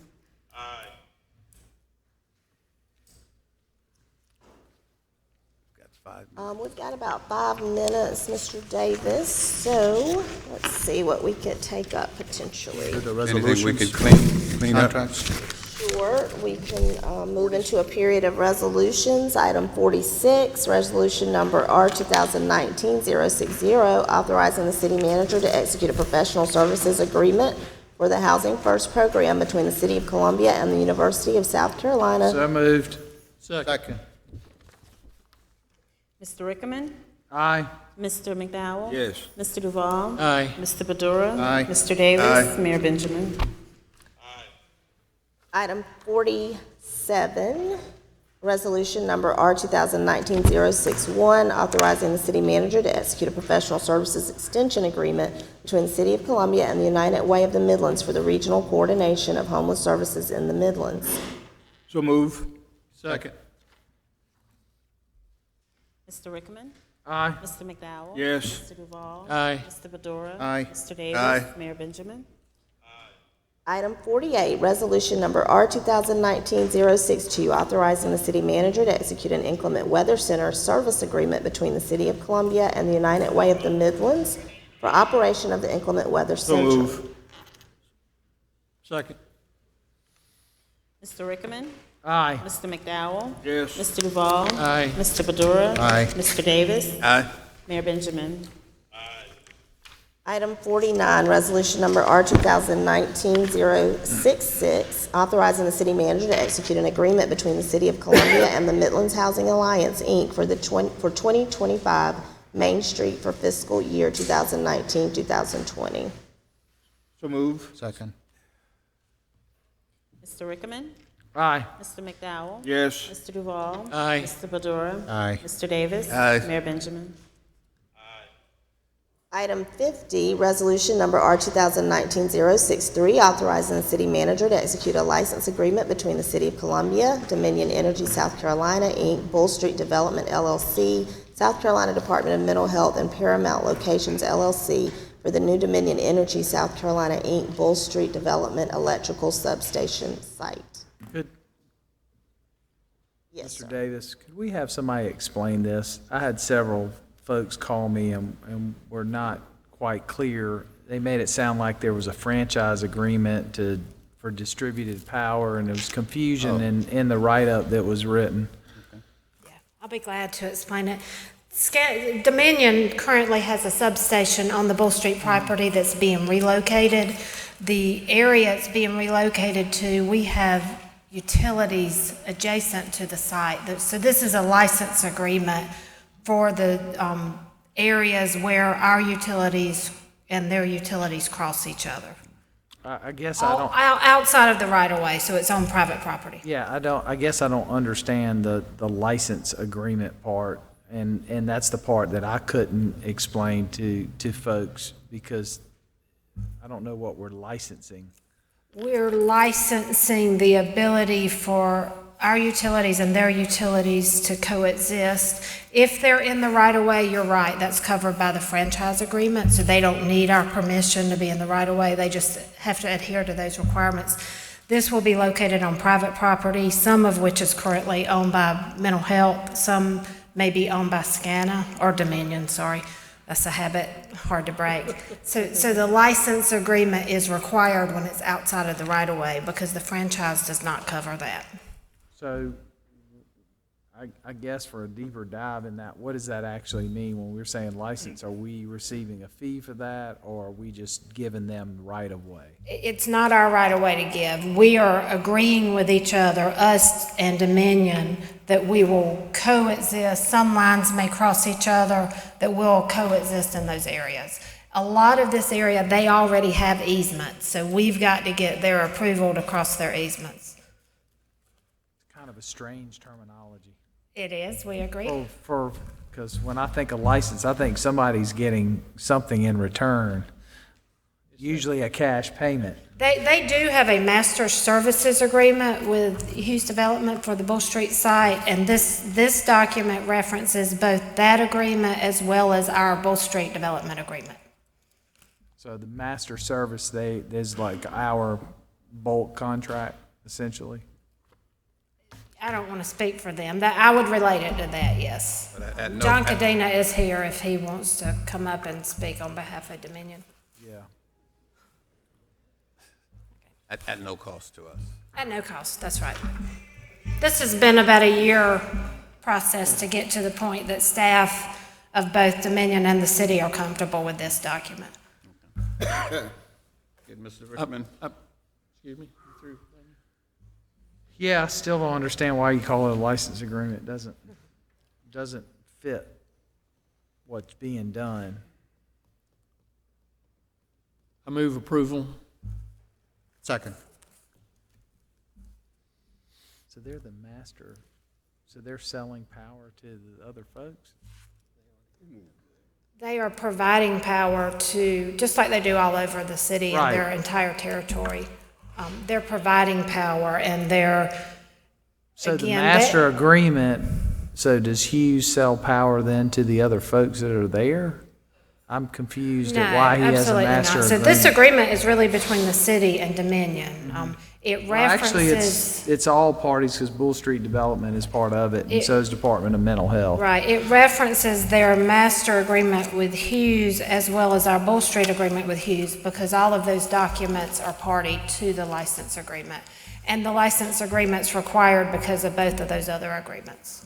Got 5 minutes. We've got about 5 minutes, Mr. Davis, so let's see what we could take up potentially. Do the Anything we resolutions, could clean up? contracts. Sure, we can move into a period of resolutions. Item 46, resolution number R 2019-060, authorizing the city manager to execute a professional services agreement for the Housing First program between the City of Columbia and the University of South Carolina. So moved. Second. Mr. Rickman? Aye. Mr. McDowell? Yes. Mr. Duval? Aye. Mr. Badora? Aye. Mr. Davis? Aye. Mayor Benjamin? Item 47, resolution number R 2019-061, authorizing the city manager to execute a professional services extension agreement between the City of Columbia and the United Way of the Midlands for the regional coordination of homeless services in the Midlands. So move. Second. Mr. Rickman? Aye. Mr. McDowell? Yes. Mr. Duval? Aye. Mr. Badora? Aye. Mr. Davis? Aye. Mayor Benjamin? Item 48, resolution number R 2019-062, authorizing the city manager to execute an inclement weather center service agreement between the City of Columbia and the United Way of the Midlands for operation of the inclement weather So center. move. Second. Mr. Rickman? Aye. Mr. McDowell? Yes. Mr. Duval? Aye. Mr. Badora? Aye. Mr. Davis? Aye. Mayor Benjamin? Item 49, resolution number R 2019-066, authorizing the city manager to execute an agreement between the City of Columbia and the Midlands Housing Alliance, Inc. for 2025 Main Street for fiscal year 2019-2020. So move. Second. Mr. Rickman? Aye. Mr. McDowell? Yes. Mr. Duval? Aye. Mr. Badora? Aye. Mr. Davis? Aye. Mayor Benjamin? Item 50, resolution number R 2019-063, authorizing the city manager to execute a license agreement between the City of Columbia, Dominion Energy South Carolina, Inc., Bull Street Development, LLC, South Carolina Department of Mental Health, and Paramount Locations, LLC, for the new Dominion Energy South Carolina, Inc., Bull Street Development Electrical Substation site. Good. Yes, sir. Mr. Davis, could we have somebody explain this? I had several folks call me and were not quite clear. They made it sound like there was a franchise agreement for distributed power, and there was confusion in the write-up that was written. I'll be glad to explain it. Dominion currently has a substation on the Bull Street property that's being relocated. The area it's being relocated to, we have utilities adjacent to the site. So this is a license agreement for the areas where our utilities and their utilities cross each other. I guess I don't. Outside of the right-of-way, so it's on private property. Yeah, I guess I don't understand the license agreement part, and that's the part that I couldn't explain to folks, because I don't know what we're licensing. We're licensing the ability for our utilities and their utilities to coexist. If they're in the right-of-way, you're right, that's covered by the franchise agreement, so they don't need our permission to be in the right-of-way. They just have to adhere to those requirements. This will be located on private property, some of which is currently owned by mental health, some may be owned by SCANA, or Dominion, sorry. That's a habit hard to break. So the license agreement is required when it's outside of the right-of-way because the franchise does not cover that. So I guess for a deeper dive in that, what does that actually mean when we're saying license? Are we receiving a fee for that, or are we just giving them right of way? It's not our right-of-way to give. We are agreeing with each other, us and Dominion, that we will coexist. Some lines may cross each other, that will coexist in those areas. A lot of this area, they already have easements, so we've got to get their approval to cross their easements. It's kind of a strange terminology. It is, we agree. Because when I think of license, I think somebody's getting something in return, usually a cash payment. They do have a master services agreement with Hughes Development for the Bull Street site, and this document references both that agreement as well as our Bull Street development agreement. So the master service, there's like our bulk contract, essentially. I don't want to speak for them. That I would relate it to that, yes. John Cadena is here if he wants to come up and speak on behalf of Dominion. Yeah. At no cost to us. At no cost, that's right. This has been about a year process to get to the point that staff of both Dominion and the city are comfortable with this document. Get Mr. Rickman. Excuse me, you through? Yeah, I still don't understand why you call it a license agreement. It doesn't fit what's being done. I move approval. Second. So they're the master, so they're selling power to the other folks? They are providing power to, just like they do all over the city Right. and their entire territory. They're providing power and they're, So the again, master agreement, so does Hughes sell power then to the other folks that are there? I'm confused at why he has a master agreement. So this agreement is really between the city and Dominion. It Well, actually, references. it's all parties because Bull Street Development is part of it, and so is Department of Mental Health. Right, it references their master agreement with Hughes as well as our Bull Street agreement with Hughes because all of those documents are party to the license agreement. And the license agreement's required because of both of those other agreements.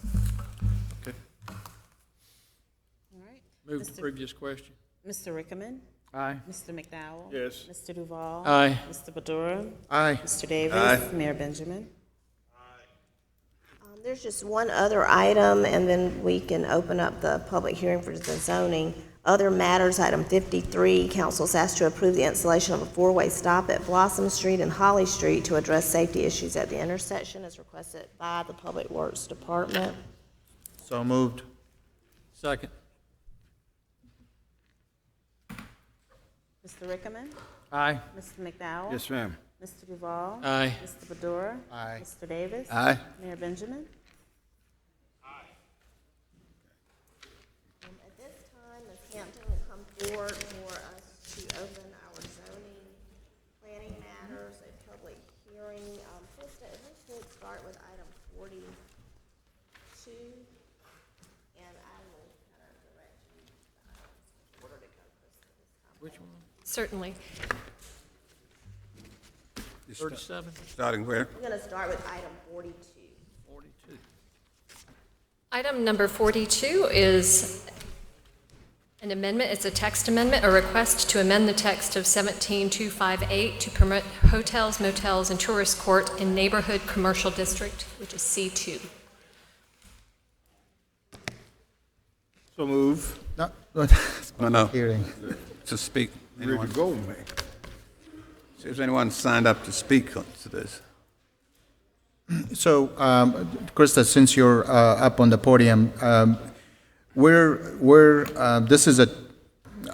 Move to previous question. Mr. Rickman? Aye. Mr. McDowell? Yes. Mr. Duval? Aye. Mr. Badura? Aye. Mr. Davis? Aye. Mayor Benjamin? There's just one other item, and then we can open up the public hearing for the zoning. Other matters, item 53, council is asked to approve the installation of a four-way stop at Blossom Street and Holly Street to address safety issues at the intersection as requested by the Public Works Department. So moved. Second. Mr. Rickman? Aye. Mr. McDowell? Yes, ma'am. Mr. Duval? Aye. Mr. Badura? Aye. Mr. Davis? Aye. Mayor Benjamin? At this time, Ms. Hampton will come forward for us to open our zoning planning matters, a public hearing. Who should start with item 42? And I will kind of direct you the order to go, Krista. Which one? Certainly. 37? Starting where? We're going to start with item 42. 42. Item number 42 is an amendment. It's a text amendment, a request to amend the text of 17258 to permit hotels, motels, and tourist court in neighborhood commercial district, which is C2. So move. No. No. Hearing. To speak. Ready Anyone? to go, man. See if anyone signed up to speak to this. So, Krista, since you're up on the podium, this is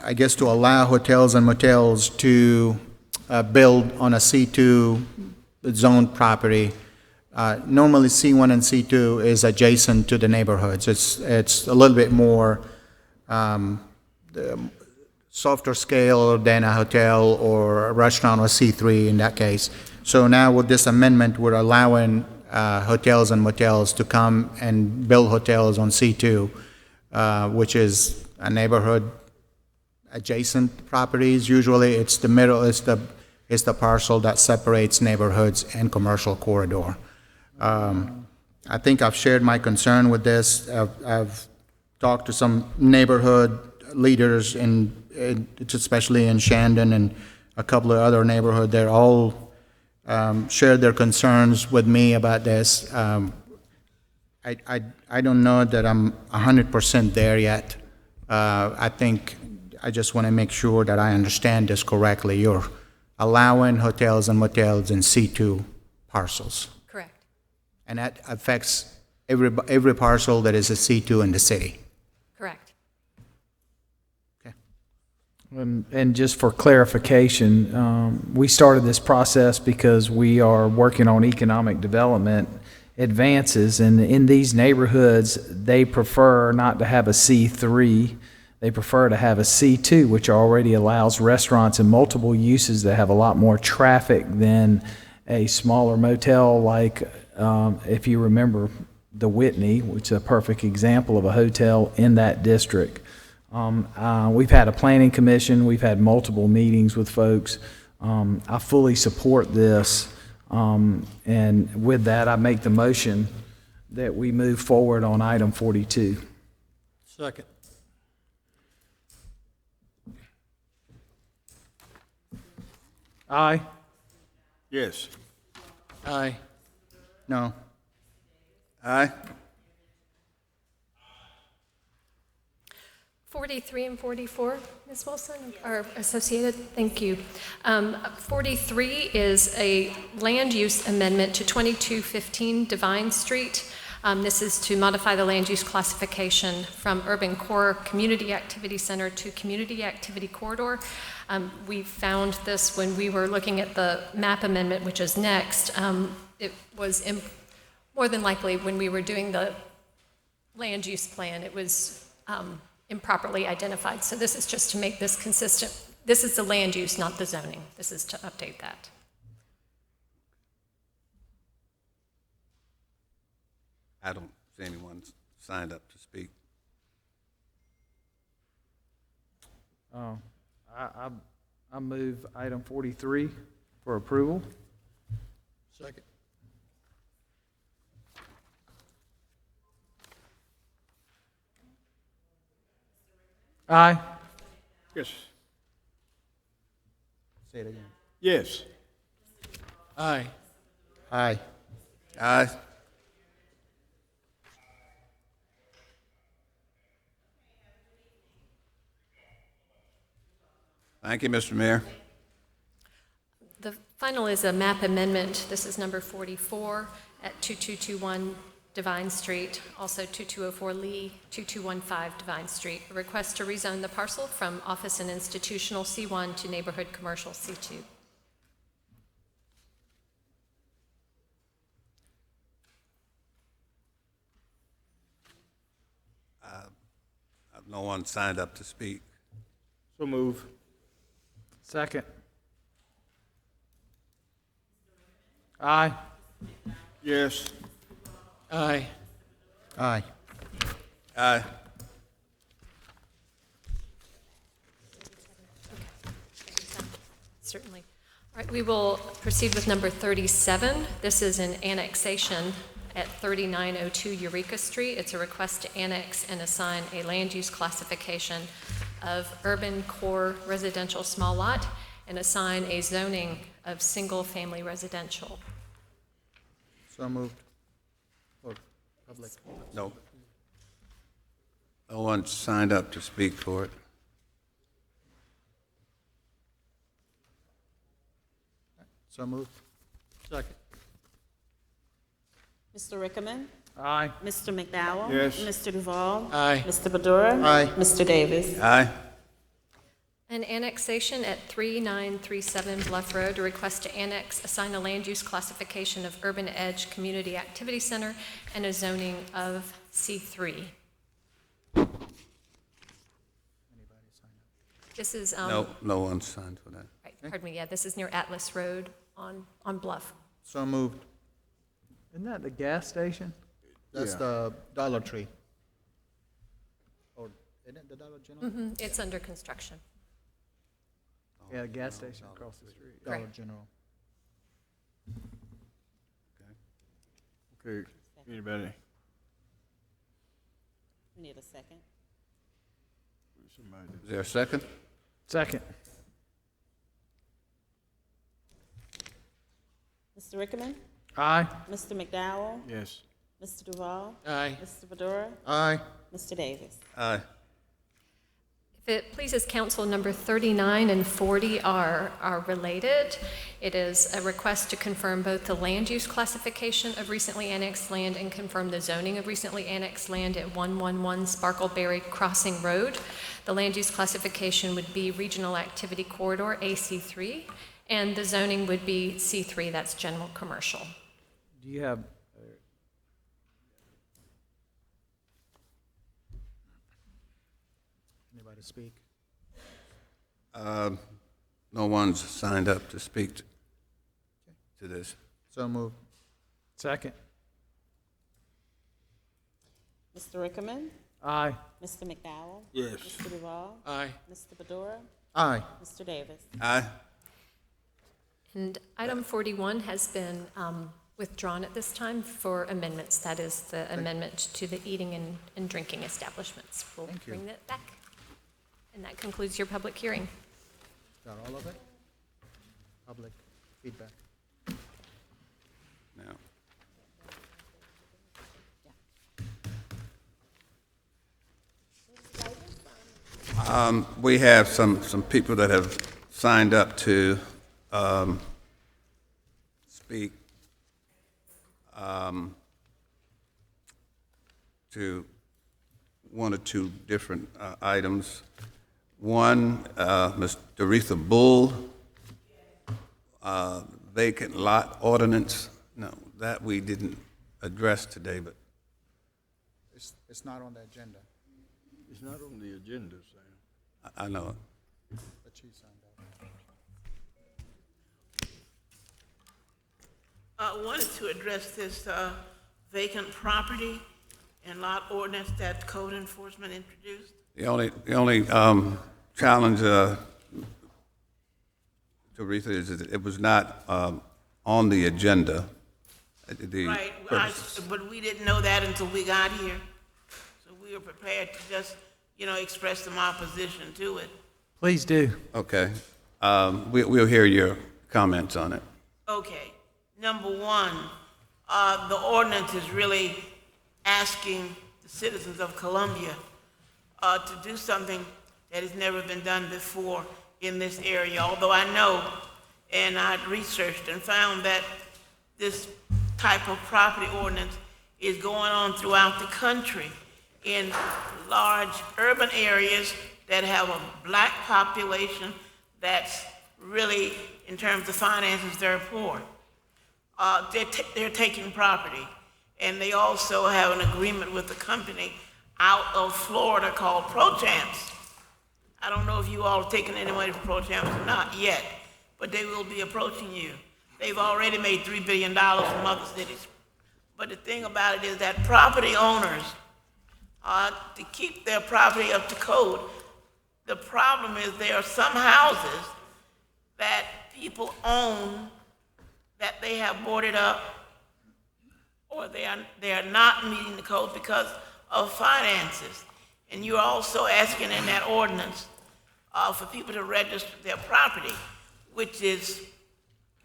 I guess, to allow hotels and motels to build on a C2 zoned property. Normally, C1 and C2 is adjacent to the neighborhoods. It's a little bit more softer scale than a hotel or a restaurant or C3 in that case. So now with this amendment, we're allowing hotels and motels to come and build hotels on C2, which is a neighborhood adjacent properties. Usually it's the middle, it's the parcel that separates neighborhoods and commercial corridor. I think I've shared my concern with this. I've talked to some neighborhood leaders especially in Shandon and a couple of other neighborhoods. They're all shared their concerns with me about this. I don't know that I'm 100% there yet. I think I just want to make sure that I understand this correctly. You're allowing hotels and motels in C2 parcels. Correct. And that affects every parcel that is a C2 in the city. Correct. And just for clarification, we started this process because we are working on economic development advances, and in these neighborhoods, they prefer not to have a C3. They prefer to have a C2, which already allows restaurants and multiple uses that have a lot more traffic than a smaller motel like, if you remember, the Whitney, which is a perfect example of a hotel in that district. We've had a planning commission. We've had multiple meetings with folks. I fully support this. And with that, I make the motion that we move forward on item 42. Second. Aye. Yes. Aye. No. Aye. 43 and 44, Ms. Wilson, are associated. Thank you. 43 is a land use amendment to 2215 Divine Street. This is to modify the land use classification from Urban Core Community Activity Center to Community Activity Corridor. We found this when we were looking at the map amendment, which is next. It was more than likely when we were doing the land use plan, it was improperly identified. So this is just to make this consistent. This is the land use, not the zoning. This is to update that. I don't see anyone signed up to speak. I move item 43 for approval. Second. Aye. Yes. Say it again. Yes. Aye. Aye. Aye. Thank you, Mr. Mayor. The final is a map amendment. This is number 44 at 2221 Divine Street, also 2204 Lee, 2215 Divine Street. A request to rezone the parcel from office and institutional C1 to neighborhood commercial C2. No one signed up to speak. So move. Second. Aye. Yes. Aye. Aye. Aye. Certainly. All right, we will proceed with number 37. This is an annexation at 3902 Eureka Street. It's a request to annex and assign a land use classification of urban core residential small lot and assign a zoning of single-family residential. So moved. Or public. No. No one signed up to speak for it. So moved. Second. Mr. Rickerman? Aye. Mr. McDowell? Yes. Mr. Duval? Aye. Mr. Badura? Aye. Mr. Davis? Aye. An annexation at 3937 Bluff Road, a request to annex, assign a land use classification of Urban Edge Community Activity Center and a zoning of C3. This is, No one signed for that. right, pardon me, yeah, this is near Atlas Road on Bluff. So moved. Isn't that the gas station? That's Yeah. the Dollar Tree. Or, isn't it the Dollar General? It's under construction. Yeah, the gas station across the street. Dollar Right. General. Okay, anybody? We need a second. Somebody. Is there a second? Second. Mr. Rickman? Aye. Mr. McDowell? Yes. Mr. Duval? Aye. Mr. Fedora? Aye. Mr. Davis? Aye. If it pleases council, number 39 and 40 are related. It is a request to confirm both the land use classification of recently annexed land and confirm the zoning of recently annexed land at 111 Sparkleberry Crossing Road. The land use classification would be Regional Activity Corridor, AC3, and the zoning would be C3, that's general commercial. Do you have, Anybody speak? No one's signed up to speak to this. So moved. second? Mr. Rickman? Aye. Mr. McDowell? Yes. Mr. Duval? Aye. Mr. Fedora? Aye. Mr. Davis? Aye. And item 41 has been withdrawn at this time for amendments. That is the amendment to the eating and drinking establishments. We'll Thank you. bring that back. And that concludes your public hearing. Is that all of it? Public feedback. Now, we have some people that have signed up to speak to one or two different items. One, Ms. Doretha Bull, vacant lot ordinance. No, that we didn't address today, but It's not on the agenda, It's not on the agenda, Sam. I know it. but she signed up. I wanted to address this vacant property and lot ordinance that code enforcement introduced. The only challenge, Teresa, is that it was not on the agenda. Right, but we didn't know that until we got here. So we were prepared to just, express some opposition to it. Please do. Okay. We'll hear your comments on it. Okay, number one, the ordinance is really asking the citizens of Columbia to do something that has never been done before in this area, although I know, and I researched and found that this type of property ordinance is going on throughout the country in large urban areas that have a black population that's really, in terms of finances, they're poor. They're taking property, and they also have an agreement with a company out of Florida called ProChamps. I don't know if you all have taken any money from ProChamps or not yet, but they will be approaching you. They've already made $3 billion from other cities. But the thing about it is that property owners, to keep their property up to code, the problem is there are some houses that people own that they have boarded up, or they are not meeting the code because of finances. And you're also asking in that ordinance for people to register their property, which is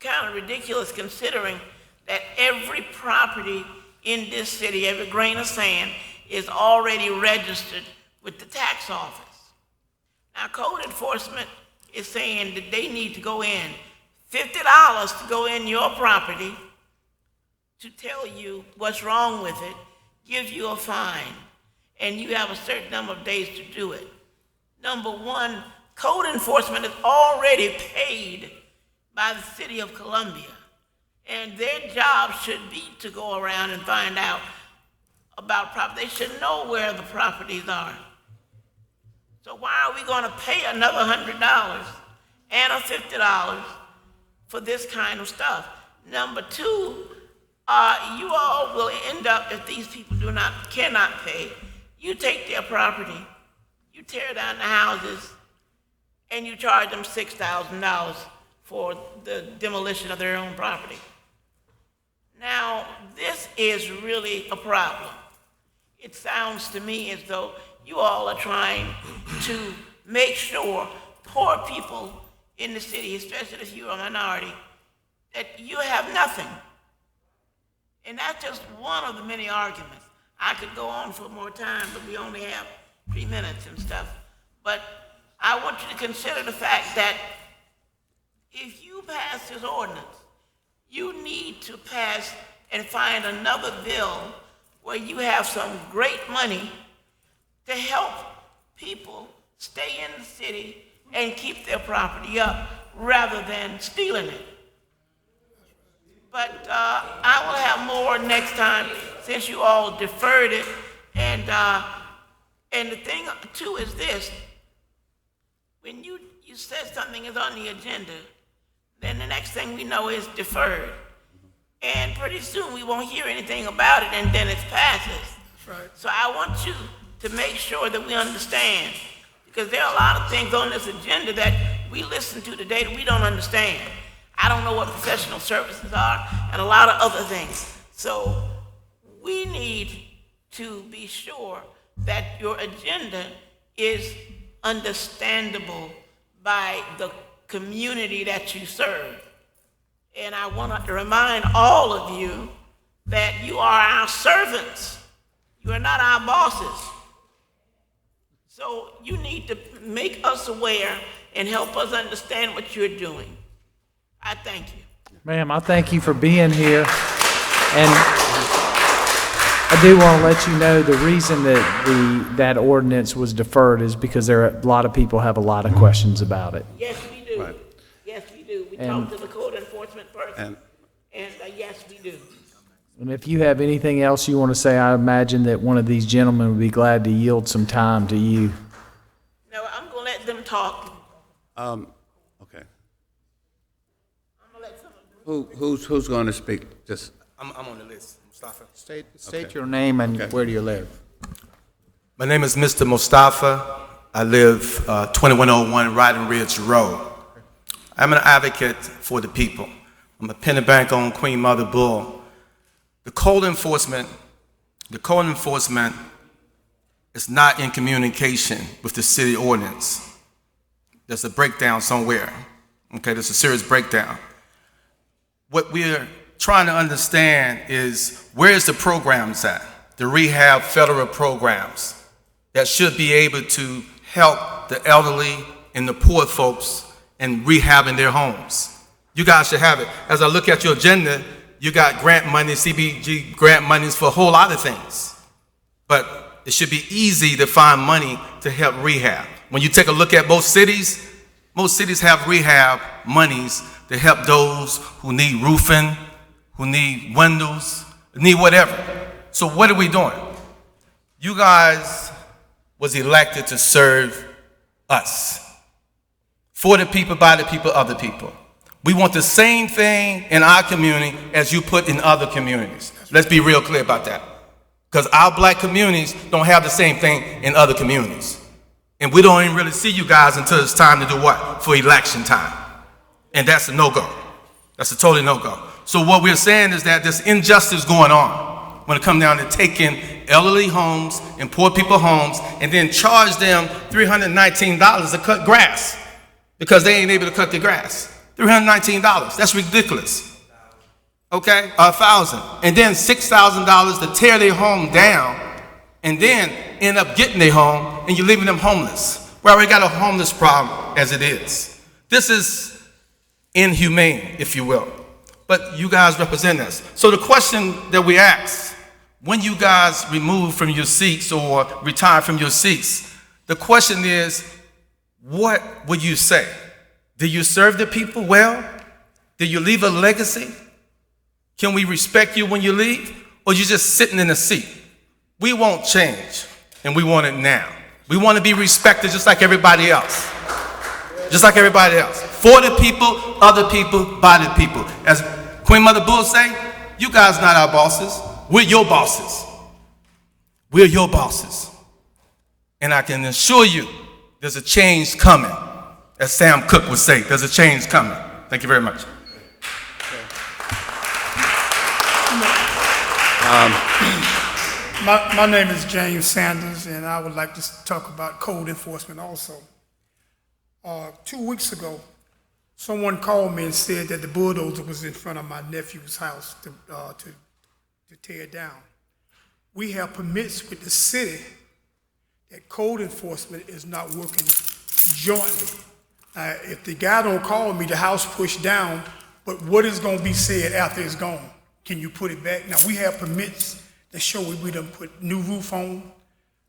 kind of ridiculous considering that every property in this city, every grain of sand, is already registered with the tax office. Now, code enforcement is saying that they need to go in, $50 to go in your property to tell you what's wrong with it, give you a fine, and you have a certain number of days to do it. Number one, code enforcement is already paid by the city of Columbia, and their job should be to go around and find out about property. They should know where the properties are. So why are we going to pay another $100 and a $50 for this kind of stuff? Number two, You all will end up, if these people cannot pay, you take their property, you tear down the houses, and you charge them $6,000 for the demolition of their own property. Now, this is really a problem. It sounds to me as though you all are trying to make sure poor people in the city, especially if you're a minority, that you have nothing. And that's just one of the many arguments. I could go on for more time, but we only have 3 minutes and stuff. But I want you to consider the fact that if you pass this ordinance, you need to pass and find another bill where you have some great money to help people stay in the city and keep their property up rather than stealing it. But I will have more next time since you all deferred it. And the thing too is this: when you said something is on the agenda, then the next thing we know is deferred. And pretty soon we won't hear anything about it, and then it passes. Right. So I want you to make sure that we understand, because there are a lot of things on this agenda that we listen to today that we don't understand. I don't know what professional services are and a lot of other things. So we need to be sure that your agenda is understandable by the community that you serve. And I want to remind all of you that you are our servants. You are not our bosses. So you need to make us aware and help us understand what you're doing. I thank you. Ma'am, I thank you for being here. And I do want to let you know the reason that that ordinance was deferred is because a lot of people have a lot of questions about it. Yes, we do. Right. Yes, we do. We talked to the code enforcement person, and yes, we do. And if you have anything else you want to say, I imagine that one of these gentlemen would be glad to yield some time to you. No, I'm going to let them talk. Okay. Who's going to speak? Just I'm on the list. Mustafa. State your name and where do you live? My name is Mr. Mustafa. I live 2101 Riding Ridge Road. I'm an advocate for the people. I'm a penny bank on Queen Mother Bull. The code enforcement is not in communication with the city ordinance. There's a breakdown somewhere. Okay, there's a serious breakdown. What we're trying to understand is where's the programs at? The rehab federal programs that should be able to help the elderly and the poor folks in rehabbing their homes. You guys should have it. As I look at your agenda, you got grant money, CBG grant monies for a whole lot of things. But it should be easy to find money to help rehab. When you take a look at most cities have rehab monies to help those who need roofing, who need windows, need whatever. So what are we doing? You guys was elected to serve us. For the people, by the people, of the people. We want the same thing in our community as you put in other communities. Let's be real clear about that. Because our black communities don't have the same thing in other communities. And we don't even really see you guys until it's time to do what? For election time. And that's a no-go. That's a totally no-go. So what we're saying is that there's injustice going on when it comes down to taking elderly homes and poor people homes and then charge them $319 to cut grass because they ain't able to cut their grass. $319, that's ridiculous. Okay, $1,000. And then $6,000 to tear their home down and then end up getting their home and you're leaving them homeless. We already got a homeless problem as it is. This is inhumane, if you will. But you guys represent us. So the question that we ask, when you guys remove from your seats or retire from your seats, the question is, what would you say? Do you serve the people well? Do you leave a legacy? Can we respect you when you leave? Or you just sitting in a seat? We won't change, and we want it now. We want to be respected just like everybody else. Just like everybody else. For the people, other people, by the people. As Queen Mother Bull say, You guys not our bosses. We're your bosses. We're your bosses. And I can assure you there's a change coming. As Sam Cooke would say, there's a change coming. Thank you very much. My name is James Sanders, and I would like to talk about code enforcement also. 2 weeks ago, someone called me and said that the bulldozer was in front of my nephew's house to tear it down. We have permits with the city that code enforcement is not working jointly. If the guy don't call me, the house pushed down, but what is going to be said after it's gone? Can you put it back? Now, we have permits that show we done put new roof on,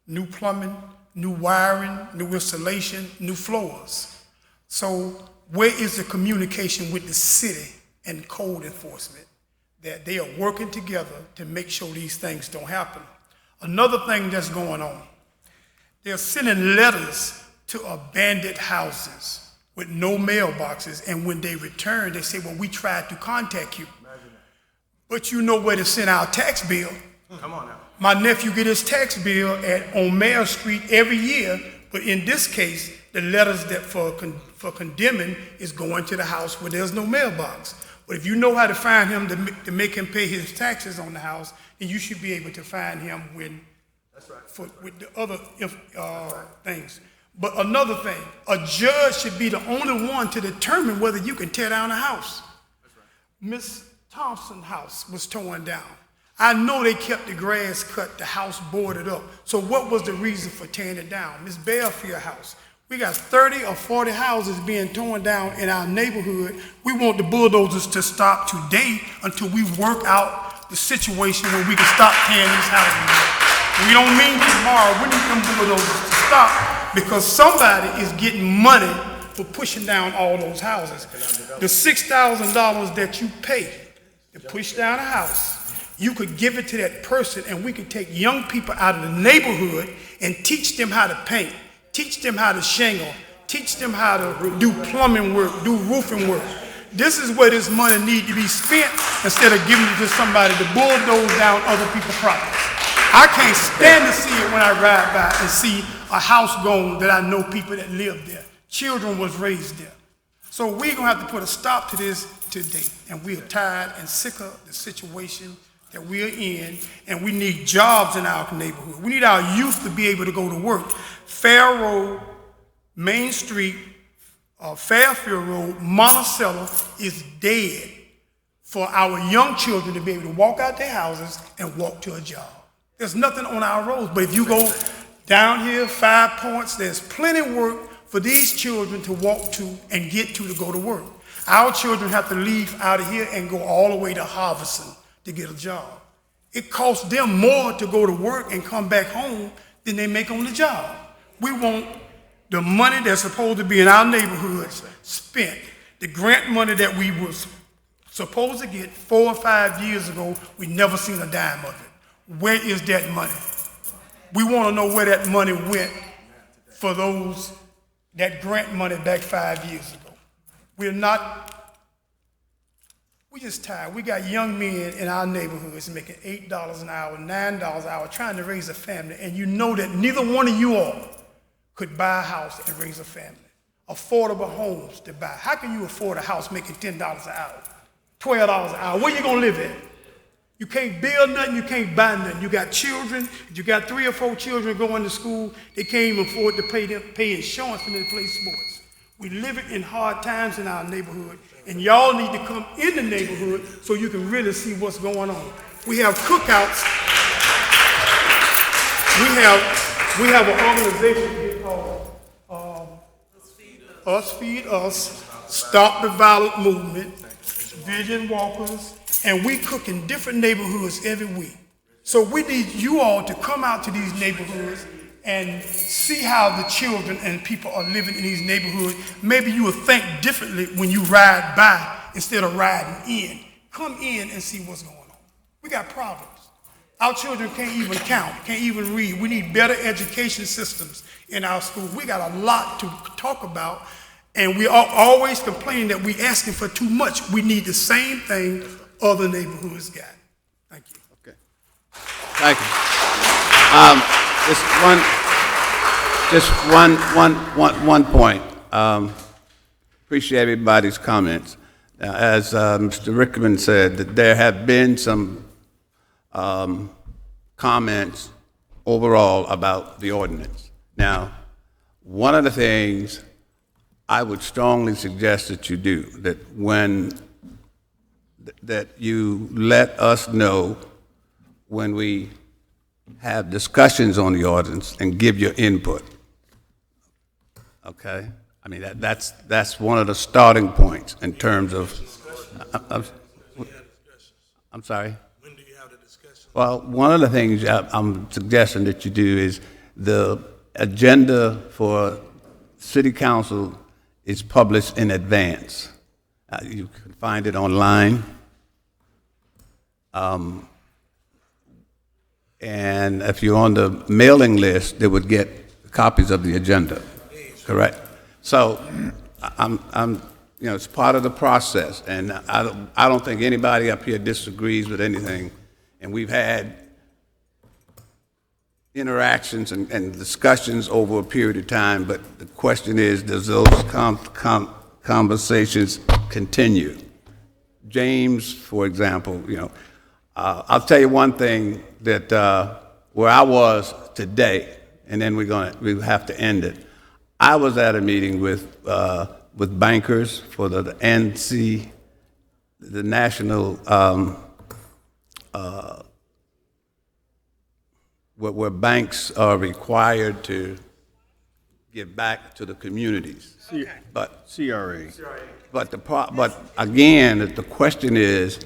new plumbing, new wiring, new installation, new floors. So where is the communication with the city and code enforcement that they are working together to make sure these things don't happen? Another thing that's going on, they're sending letters to abandoned houses with no mailboxes, and when they return, they say, well, we tried to contact you. But you know where to send our tax bill. Come on now. My nephew get his tax bill on Mayor Street every year, but in this case, the letters that for condemning is going to the house where there's no mailbox. But if you know how to find him to make him pay his taxes on the house, then you should be able to find him with the other things. But another thing, a judge should be the only one to determine whether you can tear down a house. Miss Thompson's house was torn down. I know they kept the grass cut, the house boarded up. So what was the reason for tearing it down? Miss Belfield house. We got 30 or 40 houses being torn down in our neighborhood. We want the bulldozers to stop today until we work out the situation where we can stop tearing these houses down. We don't mean tomorrow. We need them bulldozers to stop because somebody is getting money for pushing down all those houses. The $6,000 that you pay to push down a house, you could give it to that person and we could take young people out of the neighborhood and teach them how to paint, teach them how to shingle, teach them how to do plumbing work, do roofing work. This is where this money needs to be spent instead of giving it to somebody to bulldoze down other people's properties. I can't stand to see it when I ride by and see a house gone that I know people that lived there. Children was raised there. So we're gonna have to put a stop to this today. And we are tired and sick of the situation that we're in, and we need jobs in our neighborhood. We need our youth to be able to go to work. Fair Road, Main Street, Fairfield Road, Monticello is dead for our young children to be able to walk out their houses and walk to a job. There's nothing on our roads, but if you go down here, 5 Points, there's plenty of work for these children to walk to and get to go to work. Our children have to leave out of here and go all the way to Harveston to get a job. It costs them more to go to work and come back home than they make on the job. We want the money that's supposed to be in our neighborhoods spent. The grant money that we was supposed to get 4 or 5 years ago, we never seen a dime of it. Where is that money? We want to know where that money went for that grant money back 5 years ago. We're just tired. We got young men in our neighborhoods making $8 an hour, $9 an hour, trying to raise a family, and you know that neither one of you all could buy a house and raise a family. Affordable homes to buy. How can you afford a house making $10 an hour, $12 an hour? Where you gonna live at? You can't build nothing, you can't buy nothing. You got children, you got 3 or 4 children going to school, they can't even afford to pay insurance for them to play sports. We live in hard times in our neighborhood, and y'all need to come in the neighborhood so you can really see what's going on. We have cookouts. We have an organization here called Us Feed Us, Stop the Violent Movement, Vision Walkers, and we cook in different neighborhoods every week. So we need you all to come out to these neighborhoods and see how the children and people are living in these neighborhoods. Maybe you will think differently when you ride by instead of riding in. Come in and see what's going on. We got problems. Our children can't even count, can't even read. We need better education systems in our schools. We got a lot to talk about, and we are always complaining that we're asking for too much. We need the same thing other neighborhoods got. Thank you. Just one point. Appreciate everybody's comments. As Mr. Rickman said, that there have been some comments overall about the ordinance. Now, one of the things I would strongly suggest that you do, that you let us know when we have discussions on the ordinance and give your input. Okay? I mean, that's one of the starting points in terms of, I'm sorry? When do you have the discussion? Well, one of the things I'm suggesting that you do is the agenda for city council is published in advance. You can find it online. And if you're on the mailing list, they would get copies of the agenda, correct? So it's part of the process, and I don't think anybody up here disagrees with anything. And we've had interactions and discussions over a period of time, but the question is, does those conversations continue? James, for example, I'll tell you one thing that where I was today, and then we have to end it. I was at a meeting with bankers for the NC, the national, where banks are required to give back to the communities. But CRA. But again, the question is,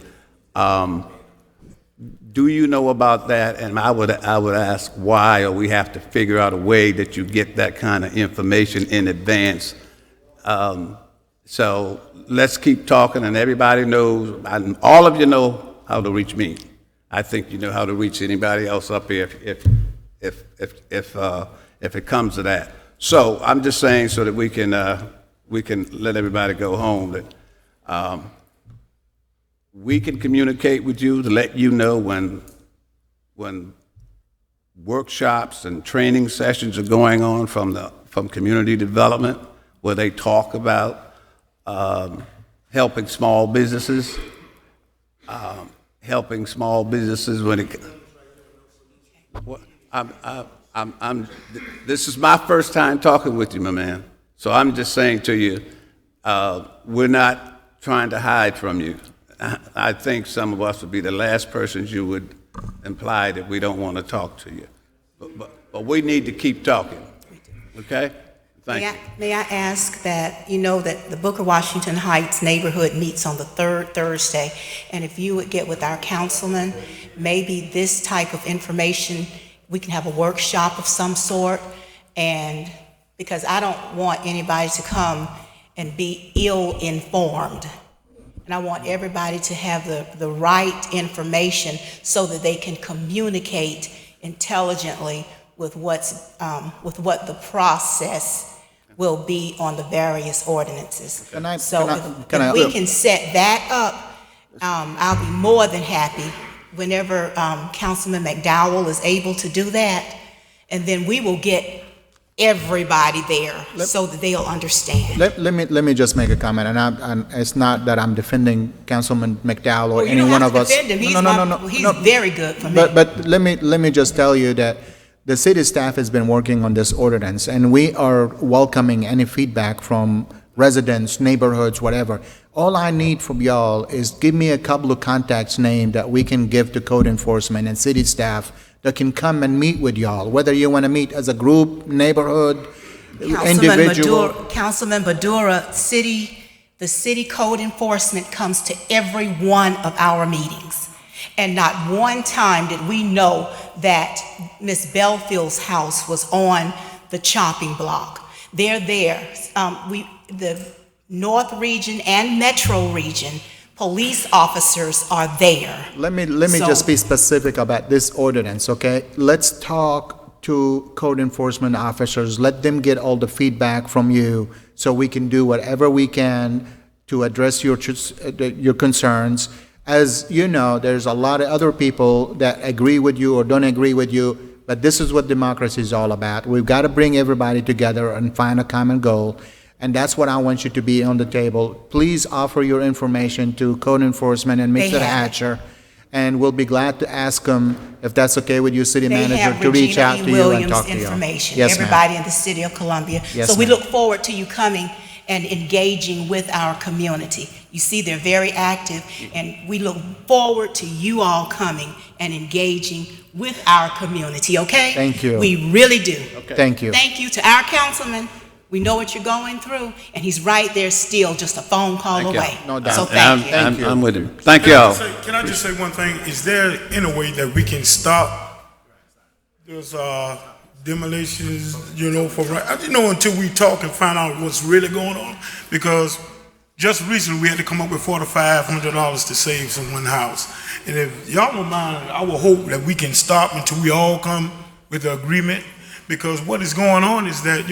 do you know about that? And I would ask why, or we have to figure out a way that you get that kind of information in advance. So let's keep talking, and everybody knows, and all of you know how to reach me. I think you know how to reach anybody else up here if it comes to that. So I'm just saying so that we can let everybody go home that we can communicate with you to let you know when workshops and training sessions are going on from community development, where they talk about helping small businesses, when it. This is my first time talking with you, my man. So I'm just saying to you, we're not trying to hide from you. I think some of us would be the last persons you would imply that we don't want to talk to you. But we need to keep talking, okay? Thank you. May I ask that, that the Booker Washington Heights neighborhood meets on the third Thursday, and if you would get with our councilman, maybe this type of information, we can have a workshop of some sort, and because I don't want anybody to come and be ill-informed. And I want everybody to have the right information so that they can communicate intelligently with what the process will be on the various ordinances. If we can set that up, I'll be more than happy whenever Councilman McDowell is able to do that, and then we will get everybody there so that they'll understand. Let me just make a comment, and it's not that I'm defending Councilman McDowell or any one of us. No. He's very good for me. But let me just tell you that the city staff has been working on this ordinance, and we are welcoming any feedback from residents, neighborhoods, whatever. All I need from y'all is give me a couple of contacts named that we can give to code enforcement and city staff that can come and meet with y'all, whether you want to meet as a group, neighborhood, individual. Councilman Badura, the city code enforcement comes to every one of our meetings. And not one time did we know that Miss Belfield's house was on the chopping block. They're there. The North Region and Metro Region police officers are there. Let me just be specific about this ordinance, okay? Let's talk to code enforcement officers. Let them get all the feedback from you so we can do whatever we can to address your concerns. As you know, there's a lot of other people that agree with you or don't agree with you, but this is what democracy is all about. We've got to bring everybody together and find a common goal, and that's what I want you to be on the table. Please offer your information to code enforcement and They Mr. have it. Hatcher, and we'll be glad to ask them, if that's okay with you, city They manager, have to reach Regina out E. to you and Williams' talk to you. information, Yes, ma'am. everybody in the city of Columbia. Yes, So we ma'am. look forward to you coming and engaging with our community. You see, they're very active, and we look forward to you all coming and engaging with our community, okay? Thank you. We really do. Thank you. Thank you to our councilman. We know what you're going through, and he's right there still, just a phone call Thank you. away. No doubt. So thank you. I'm with him. Thank you all. Can I just say one thing? Is there any way that we can stop those demolitions, for right? I didn't know until we talk and find out what's really going on. Because just recently we had to come up with $4,500 to save from one house. And if y'all don't mind, I will hope that we can stop until we all come with an agreement. Because what is going on is that,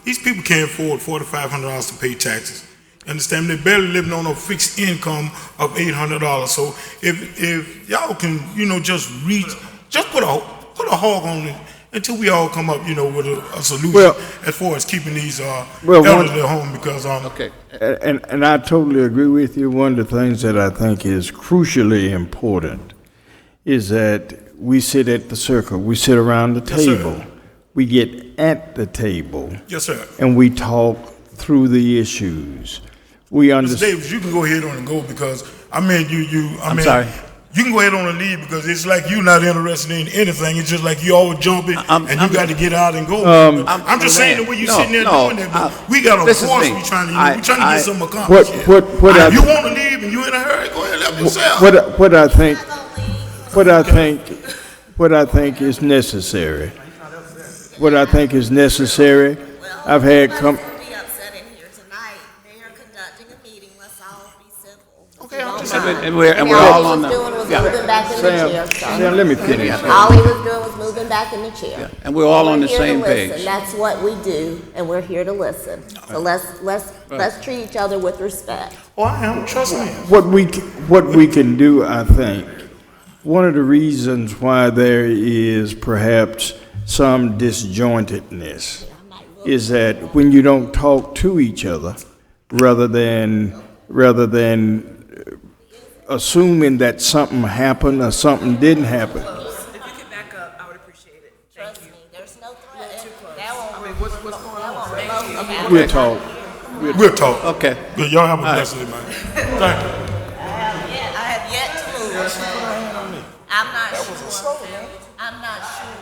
these people can't afford $4,500 to pay taxes. You understand? They're barely living on a fixed income of $800. So if y'all can, just put a hog on it until we all come up, with a solution as far as keeping these elderly at home. Because And I totally agree with you. One of the things that I think is crucially important is that we sit at the circle, we sit around the table. Sir. We get at the table. Yes, sir. And we talk through the issues. We Mr. understand. Davis, you can go ahead on and go because I'm sorry. You can go ahead on and leave because it's like you're not interested in anything. It's just like you always jumping and you got to get out and go. I'm just saying the way you're sitting there doing that, but we got a force we trying to use. We're trying to get something accomplished. If you want to leave and you're in a hurry, go ahead and help yourself. What I think is necessary. What I think is necessary. I've had And we're all on the. Moving back in the chair. Sam, let me finish. All he was doing was moving back in the chair. And we're all on the We're here to same listen. page. That's what we do, and we're here to listen. So let's treat each other with respect. Oh, I am. Trust me. What we can do, I think, one of the reasons why there is perhaps some disjointedness is that when you don't talk to each other, rather than assuming that something happened or something didn't happen. If you could back up, I would appreciate it. Thank you. There's no threat. I mean, what's going on? Thank you. We'll talk. We'll talk. Okay. Good. Y'all have a blessed day, man. Thank you. I have yet to move. I'm not sure. I'm not sure.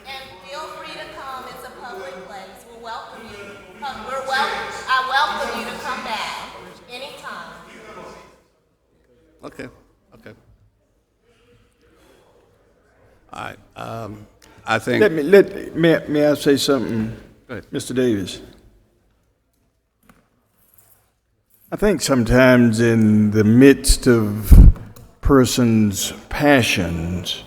And feel free to come. It's a public place. We'll welcome you. I welcome you to come back anytime. Okay. All right. I think. May I say something, Go ahead. Mr. Davis? I think sometimes in the midst of persons' passions,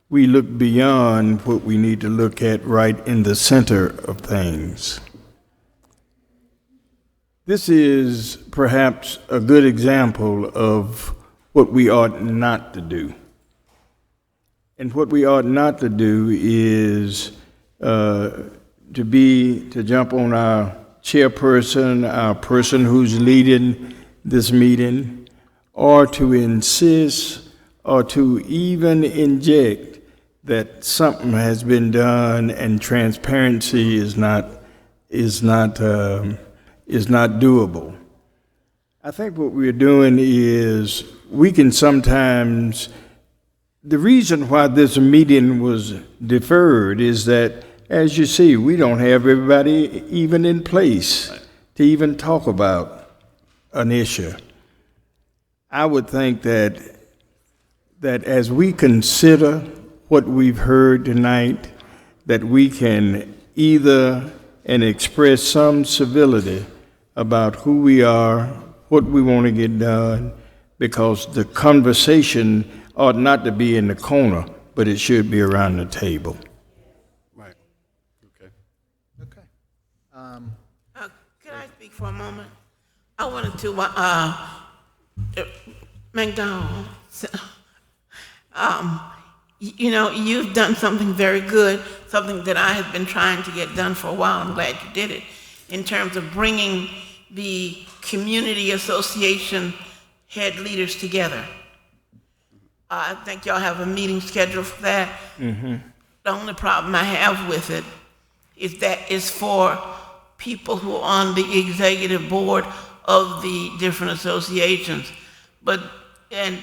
we look beyond what we need to look at right in the center of things. This is perhaps a good example of what we ought not to do. And what we ought not to do is to jump on our chairperson, our person who's leading this meeting, or to insist or to even inject that something has been done and transparency is not doable. I think what we're doing is we can sometimes. The reason why this meeting was deferred is that, as you see, we don't have everybody even in place to even talk about an issue. I would think that as we consider what we've heard tonight, that we can either and express some civility about who we are, what we want to get done, because the conversation ought not to be in the corner, but it should be around the table. Right. Okay. Can I speak for a moment? I wanted to, McDonald, you know, you've done something very good, something that I have been trying to get done for a while. I'm glad you did it, in terms of bringing the community association head leaders together. I think y'all have a meeting scheduled for that. Mm-hmm. The only problem I have with it is that it's for people who are on the executive board of the different associations. And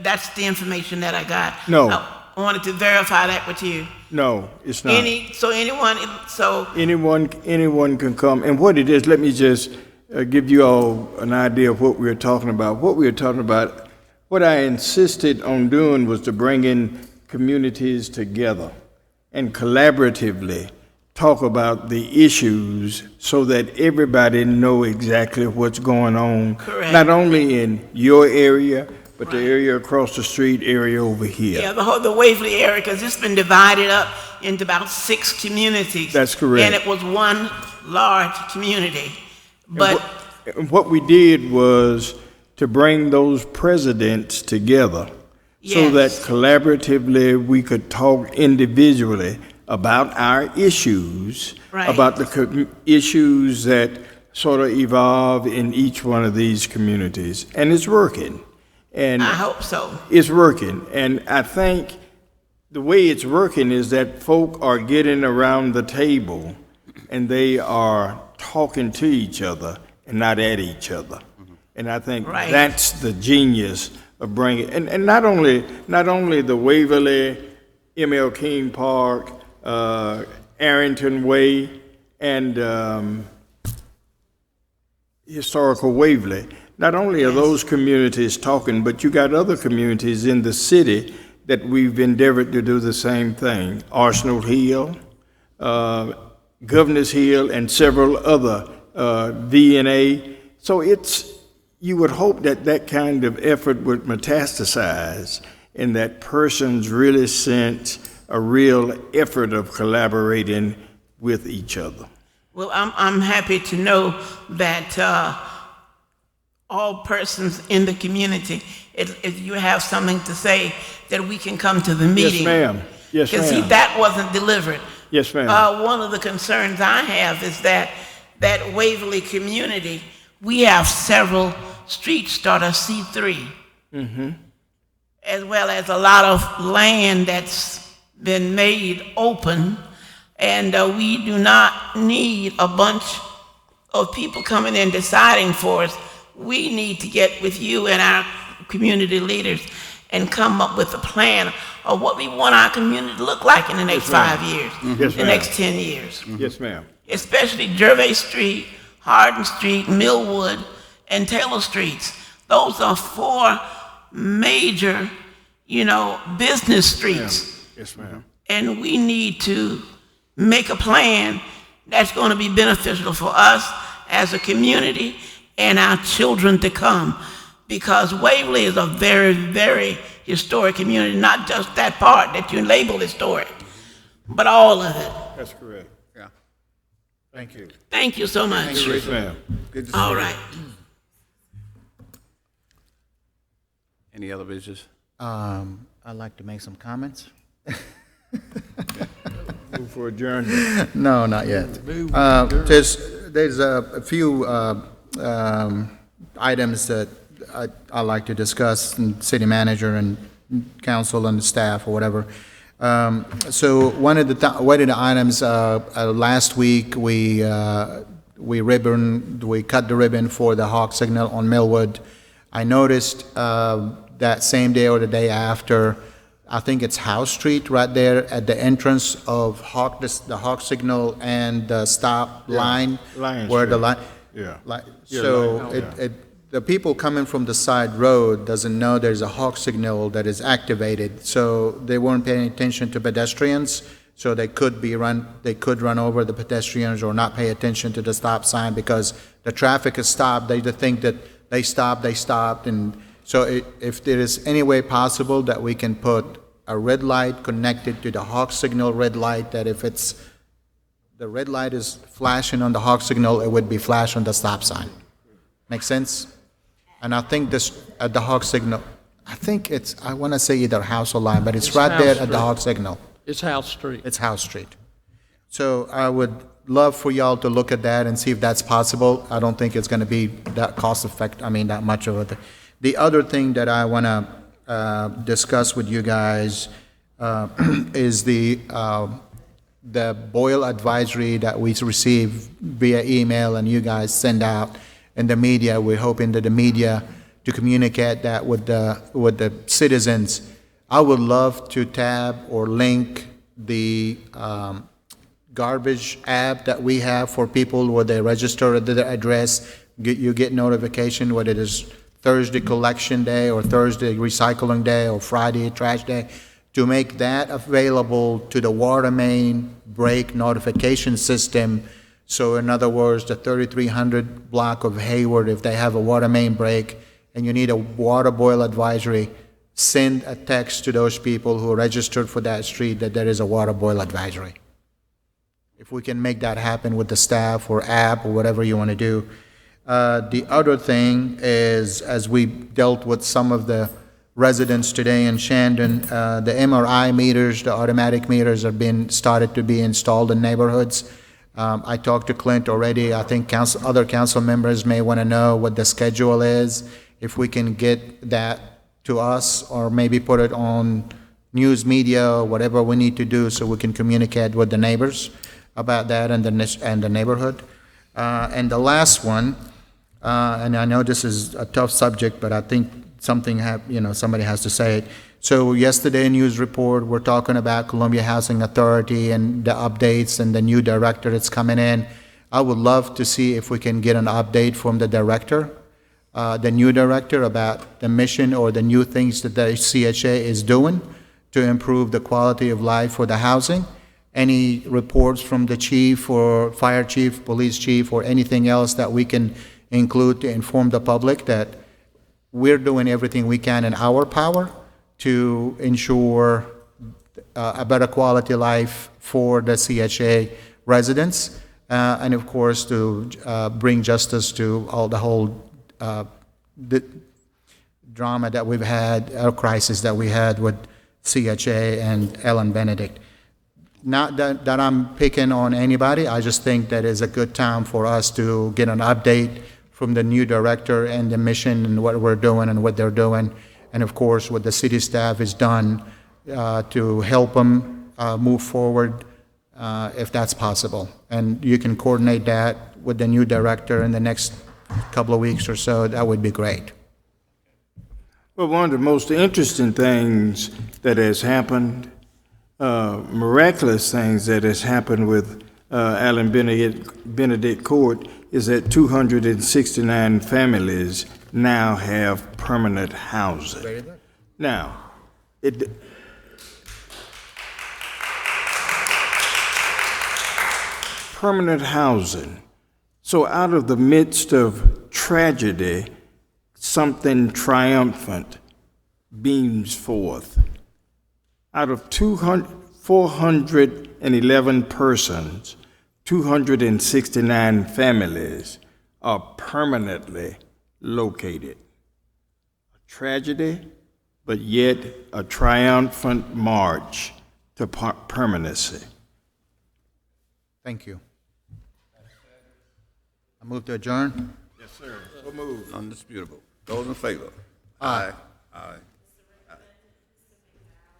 that's the information that I got. No. I wanted to verify that with you. No, it's not. Anyone can come. And what it is, let me just give you all an idea of what we were talking about. What we were talking about, what I insisted on doing was to bring in communities together and collaboratively talk about the issues so that everybody know exactly what's going on. Correct. Not only in your area, but the area across the street, area over here. Yeah, the Waverly area, because it's been divided up into about 6 communities. That's correct. And it was one large community. But what we did was to bring those presidents together so that collaboratively we could talk individually about our issues, about the issues that sort of evolve in each one of these communities. And it's working. And I hope so. It's working. And I think the way it's working is that folk are getting around the table and they are talking to each other and not at each other. And I think that's the genius of bringing, and not only the Waverly, M.L. King Park, Arrington Way, and historical Waverly. Not only are those communities talking, but you got other communities in the city that we've endeavored to do the same thing. Arsenal Hill, Governor's Hill, and several other DNA. So you would hope that that kind of effort would metastasize and that persons really sense a real effort of collaborating with each other. Well, I'm happy to know that all persons in the community, if you have something to say, that we can come to the meeting. Yes, ma'am. Yes, ma'am. Because that wasn't delivered. Yes, ma'am. One of the concerns I have is that Waverly community, we have several streets that are C3, as well as a lot of land that's been made open, and we do not need a bunch of people coming in deciding for us. We need to get with you and our community leaders and come up with a plan of what we want our community to look like in the next 5 years, the next 10 years. Yes, ma'am. Especially Gervais Street, Hardin Street, Millwood, and Taylor Streets. Those are 4 major, business streets. Yes, ma'am. And we need to make a plan that's going to be beneficial for us as a community and our children to come. Because Waverly is a very, very historic community, not just that part that you labeled historic, but all of it. That's correct. Yeah. Thank you. Thank you so much. Thank you. Yes, ma'am. Good to see All you. right. Any other business? I'd like to make some comments. Move for adjournment. No, not yet. There's a few items that I'd like to discuss, and city manager and council and the staff or whatever. So one of the items last week we cut the ribbon for the Hawk signal on Millwood. I noticed that same day or the day after, I think it's House Street right there at the entrance of the Hawk signal and the stop line, where the line. Yeah. So the people coming from the side road doesn't know there's a Hawk signal that is activated, so they weren't paying attention to pedestrians. So they could run over the pedestrians or not pay attention to the stop sign because the traffic is stopped. They just think that they stopped, and so if there is any way possible that we can put a red light connected to the Hawk signal red light, that if the red light is flashing on the Hawk signal, it would be flash on the stop sign. Make sense? And I think this, at the Hog Signal, I think it's, I want to say either House or Line, but it's right House there at the Street. Hog Signal. It's House Street. It's House Street. So I would love for y'all to look at that and see if that's possible. I don't think it's going to be that that much of a thing. The other thing that I want to discuss with you guys is the Boyle advisory that we received via email and you guys send out in the media. We're hoping that the media to communicate that with the citizens. I would love to tab or link the garbage app that we have for people where they register at their address. You get notification whether it is Thursday collection day or Thursday recycling day or Friday trash day, to make that available to the water main break notification system. So in other words, the 3300 block of Hayward, if they have a water main break and you need a water boil advisory, send a text to those people who are registered for that street that there is a water boil advisory. If we can make that happen with the staff or app or whatever you want to do. The other thing is, as we dealt with some of the residents today in Shandon, the MRI meters, the automatic meters have been started to be installed in neighborhoods. I talked to Clint already. I think other council members may want to know what the schedule is. If we can get that to us, or maybe put it on news media or whatever we need to do so we can communicate with the neighbors about that and the neighborhood. And the last one, and I know this is a tough subject, but I think somebody has to say it. So yesterday news report, we're talking about Columbia Housing Authority and the updates and the new director that's coming in. I would love to see if we can get an update from the director, the new director, about the mission or the new things that the CHA is doing to improve the quality of life for the housing. Any reports from the chief or fire chief, police chief, or anything else that we can include to inform the public that we're doing everything we can in our power to ensure a better quality life for the CHA residents, and of course to bring justice to the whole drama that we've had, or crisis that we had with CHA and Ellen Benedict. Not that I'm picking on anybody, I just think that is a good time for us to get an update from the new director and the mission and what we're doing and what they're doing, and of course what the city staff has done to help them move forward if that's possible. And you can coordinate that with the new director in the next couple of weeks or so, that would be great. Well, one of the most interesting things that has happened, miraculous things that has happened with Allen Benedict Court, is that 269 families now have permanent housing. Very good. Now, permanent housing. So out of the midst of tragedy, something triumphant beams forth. Out of 411 persons, 269 families are permanently located. A tragedy, but yet a triumphant march to permanency. Thank you. I move to adjourn. Yes, sir. So moved. Undisputable. Those in favor? Aye. Aye.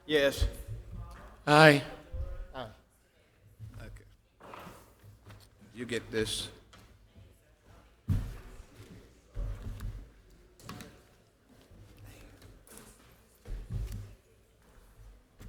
Yes. Aye. Okay. You get this.